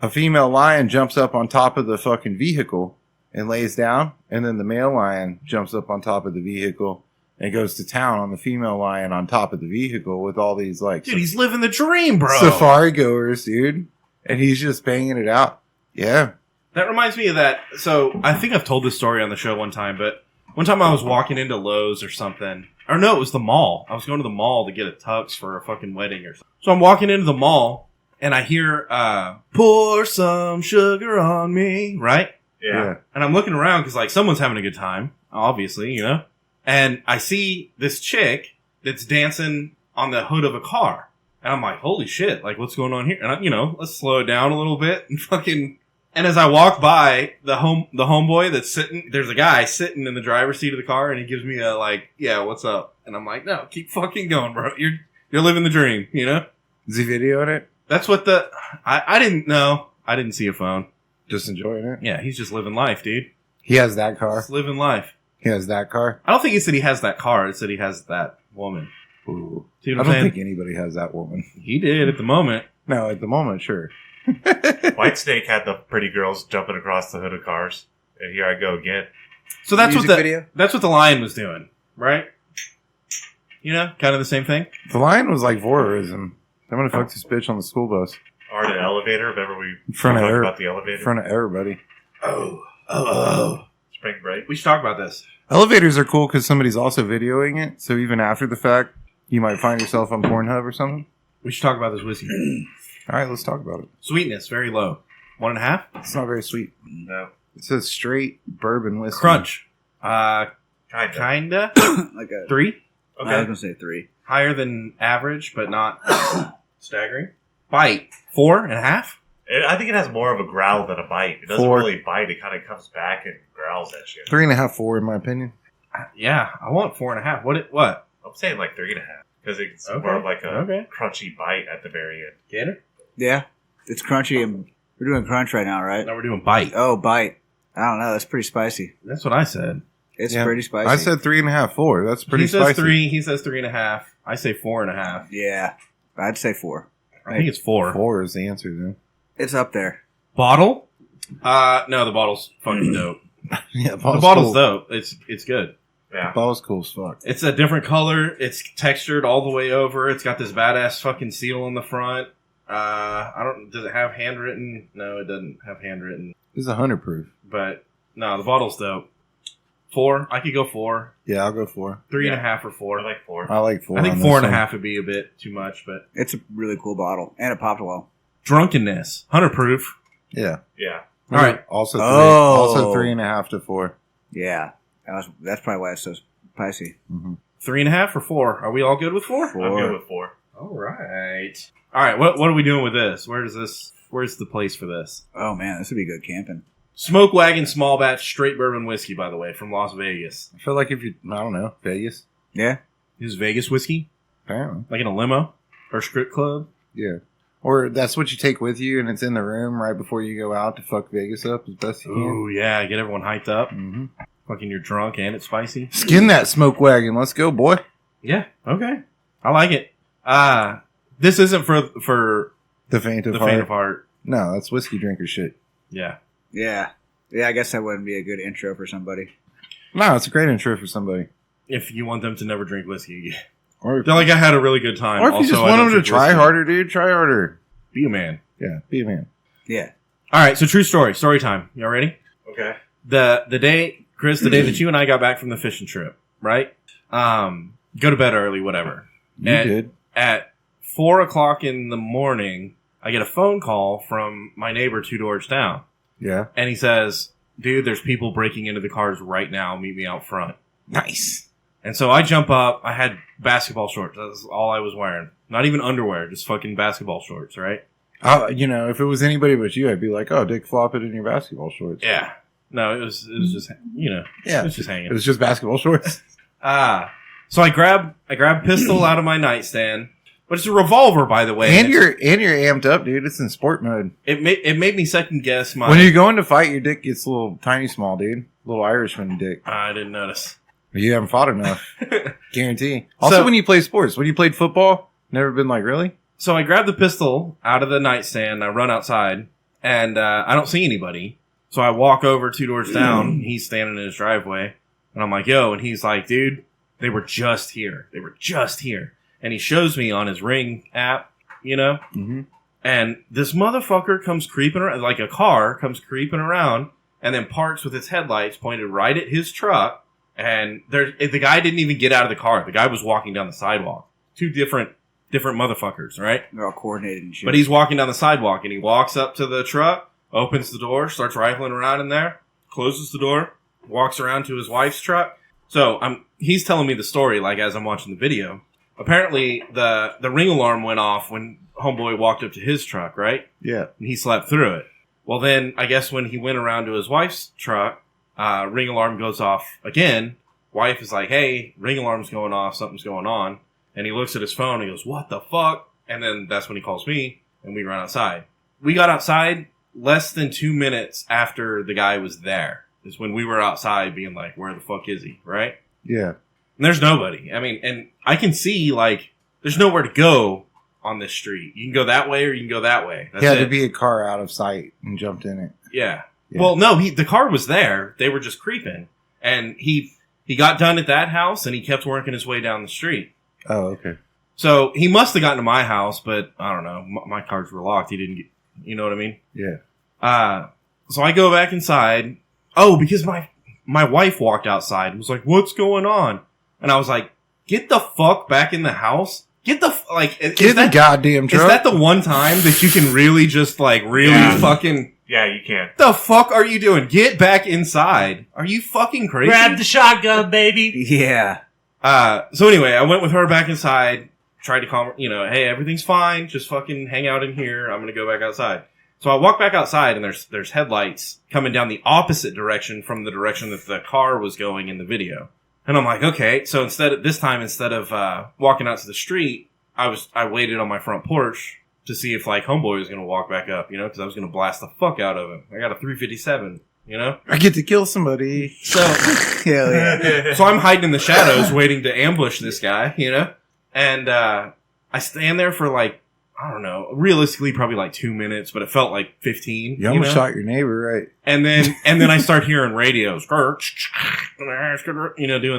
a female lion jumps up on top of the fucking vehicle and lays down. And then the male lion jumps up on top of the vehicle and goes to town on the female lion on top of the vehicle with all these like... Dude, he's living the dream, bro. Safari goers, dude. And he's just banging it out. Yeah. That reminds me of that. So I think I've told this story on the show one time, but one time I was walking into Lowe's or something. Or no, it was the mall. I was going to the mall to get a tux for a fucking wedding or something. So I'm walking into the mall and I hear, pour some sugar on me, right? Yeah. And I'm looking around because like someone's having a good time, obviously, you know? And I see this chick that's dancing on the hood of a car. And I'm like, holy shit, like what's going on here? And I, let's slow it down a little bit and fucking... And as I walk by the homeboy that's sitting, there's a guy sitting in the driver's seat of the car and he gives me a like, yeah, what's up? And I'm like, no, keep fucking going, bro. You're living the dream, you know? Is he videoing it? That's what I didn't know. I didn't see a phone. Just enjoying it? Yeah, he's just living life, dude. He has that car? Just living life. He has that car? I don't think he said he has that car. It said he has that woman. Ooh. See what I I'm don't saying? think anybody has that woman. He did at the moment. No, at the moment, sure. Whitesnake had the pretty girls jumping across the hood of cars, and here I go again. So that's Music what the video? that's what the lion was doing, right? You know, kind of the same thing. The lion was like voyeurism. I'm gonna fuck this bitch on the school bus. Or the elevator. Remember we In front of talked her. about the elevator? In front of everybody. Oh. Spring break. We should talk about this. Elevators are cool because somebody's also videoing it. So even after the fact, you might find yourself on Pornhub or something. We should talk about this whiskey. All right, let's talk about it. Sweetness, very low. 1.5. It's not very sweet. No. It says straight bourbon whiskey. Crunch. Kinda. Kinda. Like a 3. I was Okay. gonna say 3. Higher than average, but not staggering. Bite. 4.5. I think it has more of a growl than a bite. It doesn't 4. really bite. It kind of comes back and growls at you. 3.5, 4 in my opinion. Yeah, I want 4.5. What? I'm saying like 3.5 because it's Okay. more of like a Okay. crunchy bite at the very end. Get it? Yeah, it's crunchy, and we're doing crunch right now, right? Now we're doing bite. Oh, bite. I don't know. That's pretty spicy. That's what I said. It's Yeah. pretty spicy. I said 3.5, 4. That's pretty He says spicy. 3. He says 3.5. I say 4.5. Yeah, I'd say 4. I think it's 4. 4 is the answer, then. It's up there. Bottle? No, the bottle's fucking dope. Yeah, The bottle's dope. It's good. Yeah. Bottle's cool as fuck. It's a different color. It's textured all the way over. It's got this badass fucking seal on the front. Does it have handwritten? No, it doesn't have handwritten. This is 100 proof. But no, the bottle's dope. 4. I could go 4. Yeah, I'll go 4. 3.5 or I 4. like 4. I like 4. I think on this 4.5 would be a bit too much, but It's a really cool bottle, and it popped well. drunkenness, 100 proof. Yeah. Yeah. All right. Also, Oh. 3.5 to 4. Yeah, that's probably why it's so spicy. Mm-hmm. 3.5 or 4? Are we all good with 4? I'm good with 4. All right. All right. What are we doing with this? Where's the place for this? Oh man, this would be good camping. Smoke Wagon Small Batch Straight Bourbon Whiskey, by the way, from Las Vegas. I feel like if you, I don't know, Vegas, Yeah, This is Vegas whiskey, apparently. like in a limo or strip club. Yeah. Or that's what you take with you, and it's in the room right before you go out to fuck Vegas up as best you can. Ooh, yeah, get everyone hyped up. Mm-hmm. Fucking you're drunk and it's spicy. Skin that smoke wagon. Let's go, boy. Yeah, okay. I like it. This isn't for The faint of the heart. faint of heart. No, that's whiskey drinker shit. Yeah. yeah. I guess that wouldn't be a good intro for somebody. No, it's a great intro for somebody. If you want them to never drink whiskey again. Or if, They're like, I had a really good time. or if you Also, just I want don't them to drink try whiskey. harder, dude, try harder. Be a man. Yeah, be a man. Yeah. All right, so true story. Story time. Y'all ready? Okay. The day, Chris, the day that you and I got back from the fishing trip, right? Go to bed early, whatever. You And did. At 4 o'clock in the morning, I get a phone call from my neighbor 2 doors down. Yeah. And he says, dude, there's people breaking into the cars right now. Meet me out front. Nice. And so I jump up. I had basketball shorts. That's all I was wearing. Not even underwear, just fucking basketball shorts, right? If it was anybody but you, I'd be like, oh, dick flop it in your basketball shorts. Yeah. No, it was just, Yeah. it was just hanging. It was just basketball shorts. So I grab pistol out of my nightstand, but it's a revolver, by the way. and you're amped up, dude. It's in sport mode. It made me second guess my. When you're going to fight, your dick gets a little tiny small, dude. Little Irishman dick. I didn't notice. You haven't fought enough. Guarantee. Also, So- when you play sports, when you played football, never been like, really? So I grab the pistol out of the nightstand. I run outside, and I don't see anybody. So I walk over 2 doors down. He's standing in his driveway, and I'm like, "Yo!" And he's like, "Dude, they were just here. They were just here." And he shows me on his Ring app, Mm-hmm. and this motherfucker comes creeping around, like a car comes creeping around, and then parks with its headlights pointed right at his truck. And the guy didn't even get out of the car. The guy was walking down the sidewalk. 2 different motherfuckers, right? They're all coordinated and shit. But he's walking down the sidewalk, and he walks up to the truck, opens the door, starts rifling around in there, closes the door, walks around to his wife's truck. So he's telling me the story like as I'm watching the video. Apparently, the Ring alarm went off when homeboy walked up to his truck, right? Yeah. And he slept through it. Well, then I guess when he went around to his wife's truck, Ring alarm goes off again. Wife is like, "Hey, Ring alarm's going off. Something's going on." And he looks at his phone and he goes, "What the fuck?" And then that's when he calls me and we run outside. We got outside less than 2 minutes after the guy was there. Is when we were outside being like, "Where the fuck is he?" Right? Yeah. And there's nobody. I mean, and I can see like there's nowhere to go on this street. You can go that way or you can go that way. That's He had it. to be a car out of sight and jumped in it. Yeah. Yeah. Well, no, the car was there. They were just creeping. And he got done at that house and he kept working his way down the street. Oh, okay. So he must have gotten to my house, but I don't know. My cards were locked. He didn't get, you know what I mean? Yeah. So I go back inside. Oh, because my wife walked outside and was like, "What's going on?" And I was like, "Get the fuck back in the house. Get the, Get in the goddamn is truck. that the one time that you can really just really Yeah. fucking, Yeah, you can. the fuck are you doing? Get back inside. Are you fucking crazy? Grab the shotgun, baby. Yeah. So anyway, I went with her back inside, tried to calm her, hey, everything's fine. Just fucking hang out in here. I'm going to go back outside. So I walk back outside and there's headlights coming down the opposite direction from the direction that the car was going in the video. And I'm like, okay. So instead of walking out to the street, I waited on my front porch to see if like homeboy was going to walk back up, cause I was going to blast the fuck out of him. I got a 357, I get to kill somebody. So, Hell yeah. so I'm hiding in the shadows waiting to ambush this guy, and, I stand there for like, I don't know, realistically probably like 2 minutes, but it felt like 15. You almost shot your neighbor, right? And then I start hearing radios, doing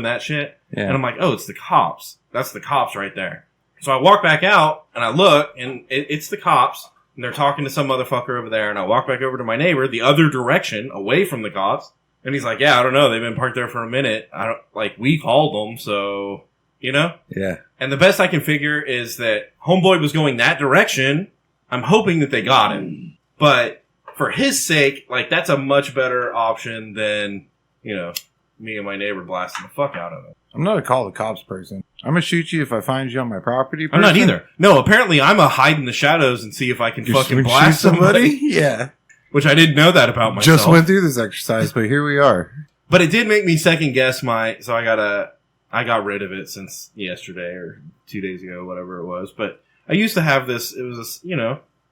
that shit. Yeah. And I'm like, oh, it's the cops. That's the cops right there. So I walk back out and I look and it's the cops and they're talking to some motherfucker over there. And I walk back over to my neighbor, the other direction, away from the cops. And he's like, yeah, I don't know. They've been parked there for a minute. We called them. So, Yeah. And the best I can figure is that homeboy was going that direction. I'm hoping that they got him. But for his sake, like, that's a much better option than, you know, me and my neighbor blasting the fuck out of him. I'm not a call the cops person. I'm gonna shoot you if I find you on my property. I'm not person. either. No, apparently I'm a hide in the shadows and see if I can You fucking shoot blast somebody. Yeah. Which I didn't know that about myself. Just went through this exercise, but here we are. But it did make me second guess so I got rid of it since yesterday or 2 days ago, whatever it was. But I used to have this, it was,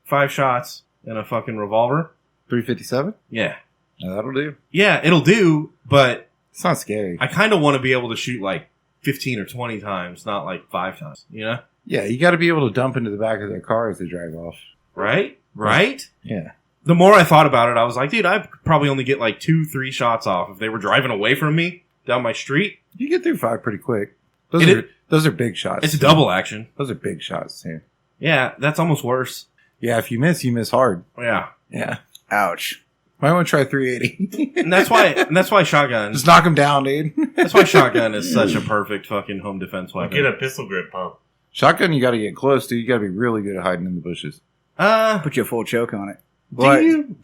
5 shots and a fucking revolver. 357? Yeah. Yeah, that'll do. Yeah, it'll do, but It's not scary. I kind of want to be able to shoot like 15 or 20 times, not like 5 times, you know? Yeah, you got to be able to dump into the back of their car as they drive off. Right? Right? Yeah. The more I thought about it, I was like, dude, I could probably only get like 2-3 shots off if they were driving away from me down my street. You get through 5 pretty quick. It Those are big shots. It's a double action. Those are big shots, too. Yeah, that's almost worse. Yeah, if you miss hard. Yeah. Yeah. Ouch. Might want to try 380. And that's why shotgun. Just knock them down, dude. That's why shotgun is such a perfect fucking home defense weapon. Get a pistol grip pump. Shotgun, you got to get close, dude. You got to be really good at hiding in the bushes. Put you a full choke on it.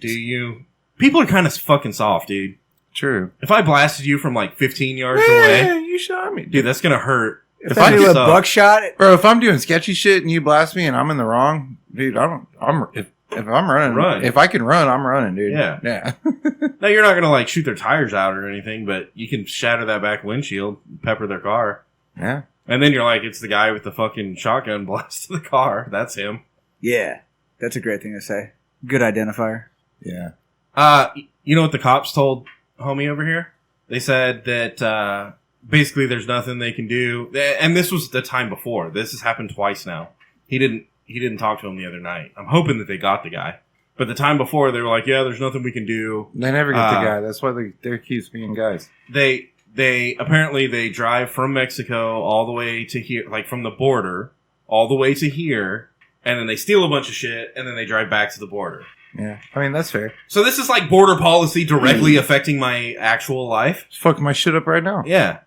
Do you? People are kind of fucking soft, dude. True. If I blasted you from like 15 yards Yeah, away, you shot me. dude, that's gonna hurt. If I do a buckshot, Bro, if I'm doing sketchy shit and you blast me and I'm in the wrong, dude, if I'm running, Run. if I can run, I'm running, dude. Yeah. Yeah. No, you're not gonna like shoot their tires out or anything, but you can shatter that back windshield, pepper their car, Yeah. and then you're like, it's the guy with the fucking shotgun blast to the car. That's him. yeah, that's a great thing to say. Good identifier. Yeah. You know what the cops told homie over here? They said that basically there's nothing they can do, and this was the time before. This has happened twice now. He didn't talk to him the other night. I'm hoping that they got the guy, but the time before they were like, yeah, there's nothing we can do. They never get the guy. That's why they keep being guys. They apparently they drive from Mexico all the way to here, like from the border all the way to here, and then they steal a bunch of shit, and then they drive back to the border. Yeah. I mean, that's fair. So this is like border policy directly affecting my actual life. Just fucking my shit up right now. Yeah.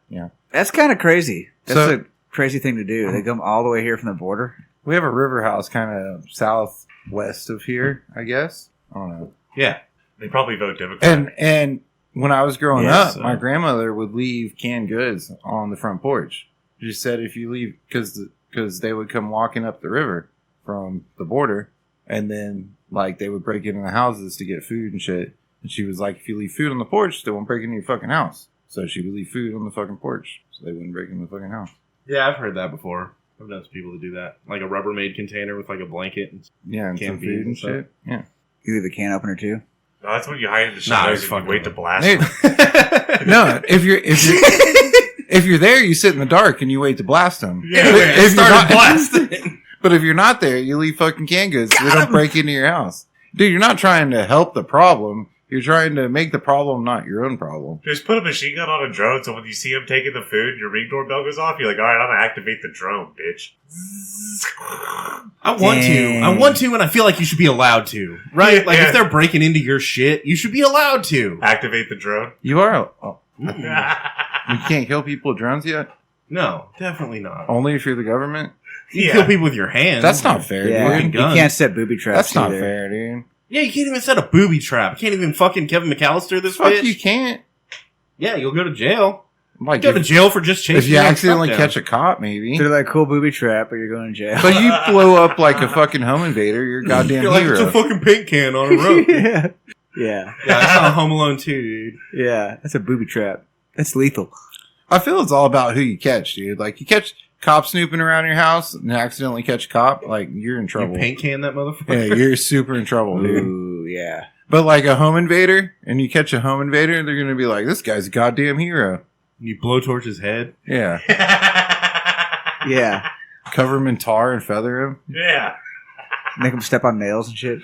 That's kind of crazy. That's So- a crazy thing to do. They come all the way here from the border. We have a river house kind of southwest of here, I guess. I don't know. Yeah. They probably vote Democrat. And when I was growing Yes, up, my grandmother would leave canned goods on the front porch. She said if you leave, because they would come walking up the river from the border, and then like they would break into the houses to get food and shit. And she was like, if you leave food on the porch, they won't break into your fucking house. So she would leave food on the fucking porch, so they wouldn't break into the fucking house. Yeah, I've heard that before. I've known some people to do that. Like a Rubbermaid container with like a blanket. Yeah, and Canned some beans food and and stuff. shit. Yeah. You leave a can opener too. No, that's when you hide in the Nah, shadows it's and fucking you wait to blast Dude, them. no, if you're if you're there, you sit in the dark and you wait to blast them. Yeah, But man, if you're not, blasting. but if you're not there, you leave fucking canned goods. So they don't break into your house, dude. You're not trying to help the problem. You're trying to make the problem not your own problem. Just put a machine gun on a drone so when you see him taking the food and your ring doorbell goes off, you're like, alright, I'm gonna activate the drone, bitch. I want to, and I feel like you should be allowed to. Right? Like Yeah. if they're breaking into your shit, you should be allowed to. Activate the drone. You are. Oh, Mm. you can't kill people with drones yet. No, definitely not. Only if you're the government. You Yeah. kill people with your hands. That's not fair, Yeah, fucking dude. you guns. can't set booby traps. That's not either. fair, dude. Yeah, you can't even set a booby trap. You can't even fucking Kevin McAllister this Fuck, bitch. you can't. Yeah, you'll go to jail. Like Go to jail for just chasing if you a truck accidentally down. catch a cop, maybe. They're like cool booby trap, but you're going to jail. But you blow up like a fucking home invader. You're a goddamn You're like, hero. it's a fucking paint can on a rope. yeah, yeah, Yeah, I saw Home Alone 2, dude. yeah. That's a booby trap. That's lethal. I feel it's all about who you catch, dude. Like you catch cops snooping around your house and accidentally catch a cop, like you're in You trouble. paint can that motherfucker. Yeah, you're super in trouble, dude. Ooh, yeah. But like a home invader, and you catch a home invader, they're gonna be like, "This guy's a goddamn hero." You blowtorch his head. Yeah, Yeah. cover him in tar and feather him. Yeah. Make them step on nails and shit.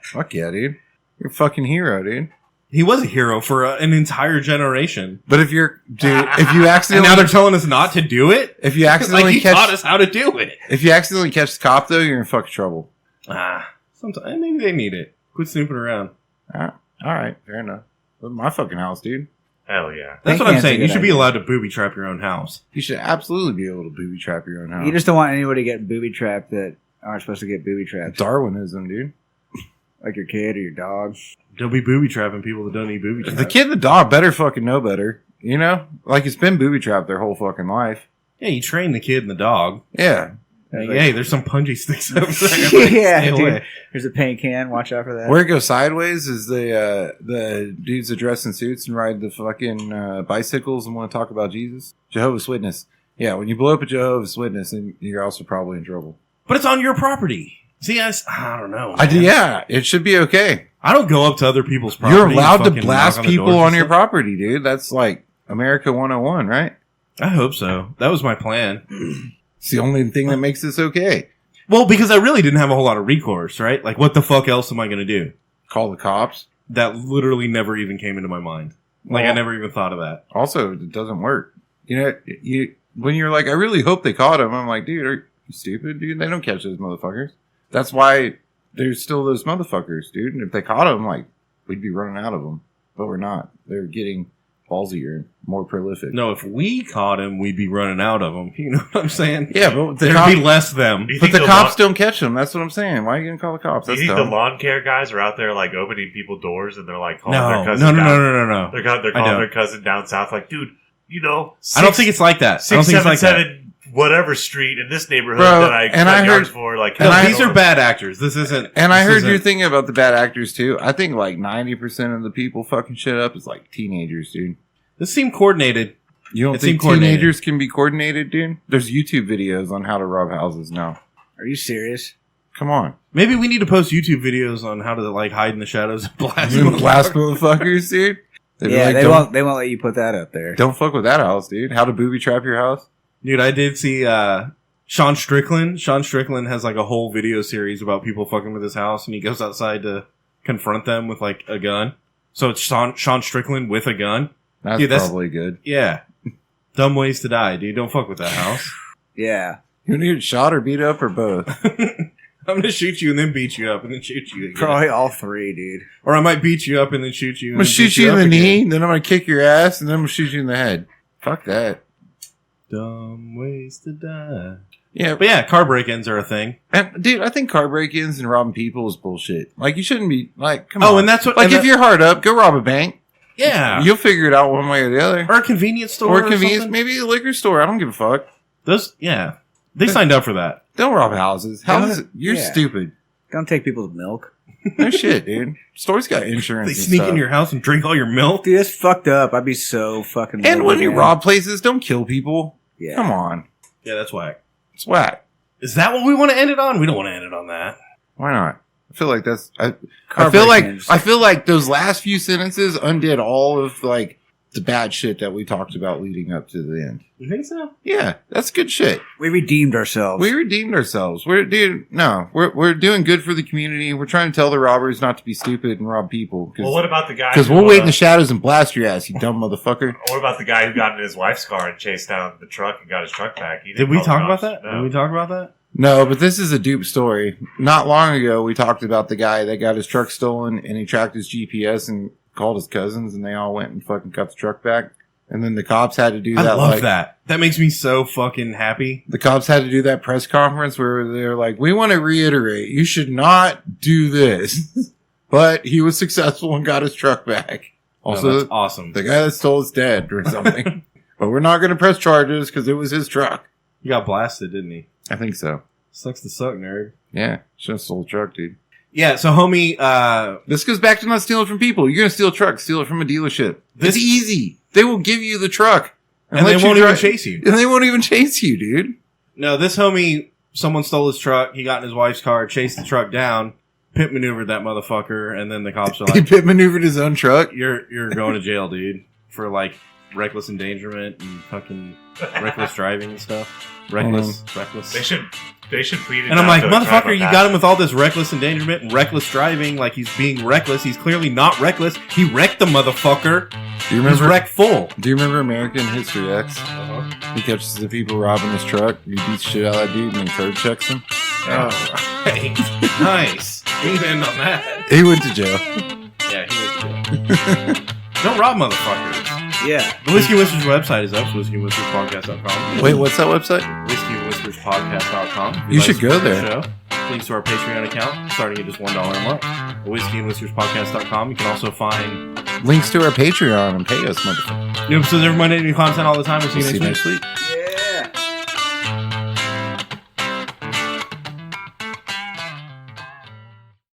Fuck yeah, dude. You're a fucking hero, dude. He was a hero for an entire generation. But if you're, dude, if you And accidentally, now they're telling us not to do it? if you Like accidentally he taught catch, us how to do it. if you accidentally catch the cop though, you're in fucking trouble. Sometimes maybe they need it. Quit snooping around. All right, fair enough. But my fucking house, dude. Hell yeah. That's Paint what I'm can's a saying. You good should be idea. allowed to booby trap your own house. You should absolutely be able to booby trap your own house. You just don't want anybody getting booby trapped that aren't supposed to get booby trapped. Darwinism, dude. Like your kid or your dog. Don't be booby trapping people that don't need booby traps. The kid and the dog better fucking know better. You know? Like, it's been booby trapped their whole fucking life. Yeah, you train the kid and the dog. Yeah. Like, hey, there's some punji sticks over there. Yeah, Stay dude. away. There's a paint can. Watch out for that. Where it goes sideways is the dudes that dress in suits and ride the fucking bicycles and want to talk about Jesus. Jehovah's Witness. Yeah, when you blow up a Jehovah's Witness, then you're also probably in trouble. But it's on your property. See, I don't know. Yeah, it should be okay. I don't go up to other people's property. You're allowed and to fucking blast knock on the people doors and on your stuff. property, dude. That's like America 101, right? I hope so. That was my plan. It's the only thing that makes this okay. Well, because I really didn't have a whole lot of recourse, right? Like, what the fuck else am I going to do? Call the cops. That literally never even came into my mind. Like, I Well- never even thought of that. Also, it doesn't work. You know, when you're like, I really hope they caught him. I'm like, dude, are you stupid, dude? They don't catch those motherfuckers. That's why there's still those motherfuckers, dude. And if they caught him, like, we'd be running out of them. But we're not. They're getting ballsier and more prolific. No, if we caught him, we'd be running out of him. You know what I'm saying? Yeah, but the There'd cops, be less them. Do you but think the cops don't catch them. That's what I'm saying. Why are you gonna call the cops? Do you That's think dumb. the lawn care guys are out there like opening people doors and they're like calling No, their no, cousin no, down? no. They're I calling don't. their cousin down south like, dude, you know, I don't think it's like that. I don't think it's like that. 677 whatever street in this neighborhood Bro, that I and cut I yards heard- for. Like, and No, I- these are bad actors. This isn't. And I this heard isn't- your thing about the bad actors too. I think like 90% of the people fucking shit up is like teenagers, dude. This seemed coordinated. You don't It think seemed coordinated. teenagers can be coordinated, dude? There's YouTube videos on how to rob houses now. Are you serious? Come on. Maybe we need to post YouTube videos on how to like hide in the shadows and blast. You blast motherfuckers, dude. They'd be Yeah, like, they don't, won't. They won't let you put that up there. don't fuck with that house, dude. How to booby trap your house? Dude, I did see Sean Strickland. Sean Strickland has like a whole video series about people fucking with his house, and he goes outside to confront them with like a gun. So it's Sean Strickland with a gun. That's, Dude, that's- probably good. Yeah. Dumb ways to die, dude. Don't fuck with that house. Yeah, You want to get shot or beat up or both? I'm gonna shoot you and then beat you up and then shoot you again. probably all three, dude. Or I might beat you up and then shoot you. I'm gonna shoot you in the knee, then I'm gonna kick your ass, and then I'm gonna shoot you in the head. Fuck that. Dumb ways to die. Yeah, But yeah, car break-ins are a thing. and, dude, I think car break-ins and robbing people is bullshit. Like, you shouldn't be like, come on. Oh, and that's what. like and if you're hard up, go rob a bank. yeah, You'll figure it out one way or the other. or a convenience store, Or convenience, something. maybe a liquor store. I don't give a fuck. Those, yeah, they signed up for that. Don't rob houses. Houses, Don't- you're yeah. stupid. Don't take people's milk, No shit, dude. Stores got insurance. They and sneak stuff. in your house and drink all your milk. dude. That's fucked up. I'd be so fucking. And when you man. rob places, don't kill people. yeah, Come on, Yeah, that's whack. it's whack. Is that what we want to end it on? We don't want to end it on that. Why not? I feel like that's. I Car feel break-ins. like those last few sentences undid all of like the bad shit that we talked about leading up to the end. You think so? Yeah, that's good shit. we redeemed ourselves. We redeemed ourselves. We're doing good for the community. We're trying to tell the robbers not to be stupid and rob people. well, what about the guy? Because who, we'll wait in the shadows and blast your ass, you dumb motherfucker. What about the guy who got in his wife's car and chased down the truck and got his truck back? He Did didn't we call the talk about cops. that? No. Did we talk about that? No, but this is a dupe story. Not long ago, we talked about the guy that got his truck stolen and he tracked his GPS and called his cousins and they all went and fucking got the truck back. And then the cops had to do I that. love like, that. That makes me so fucking happy. The cops had to do that press conference where they're like, we want to reiterate, you should not do this. But he was successful and got his truck back. No, Also, that's awesome. the guy that stole is dead or something. But we're not going to press charges because it was his truck. He got blasted, didn't he? I think so. Sucks to suck, nerd. Yeah, should have stole a truck, dude. Yeah, so homie, This goes back to not stealing from people. You're going to steal a truck, steal it from a dealership. This- It's easy. They will give you the truck. and they let you won't even drive- chase you. And they won't even chase you, dude. No, this homie, someone stole his truck. He got in his wife's car, chased the truck down, pimp maneuvered that motherfucker, and then the cops are He like, pit maneuvered his own truck. "You're going to jail, dude, for like reckless endangerment and fucking reckless driving and stuff. Reckless. They should plead it And I'm down like, to a motherfucker, tribal you tax. got him with all this reckless endangerment and reckless driving, like he's being reckless. He's clearly not reckless. He wrecked the motherfucker. Do you He's remember? wrecked full. Do you remember American History X? He catches the people robbing his truck. He beats shit out of that dude and then curb checks him. Oh, right. Nice. We can end on that. He went to jail. Yeah, he was good. Don't rob motherfuckers. Yeah. The Whiskey Whiskers website is up, whiskeyandwhiskerspodcast.com. Wait, what's that website? Whiskeyandwhiskerspodcast.com. You should go there. Show. links to our Patreon account, starting at just $1 a month. WhiskeyandWhiskerspodcast.com. You can also find Links to our Patreon and pay us, motherfucker. new episodes every Monday, new content all the time. We'll see you See next you week. next week.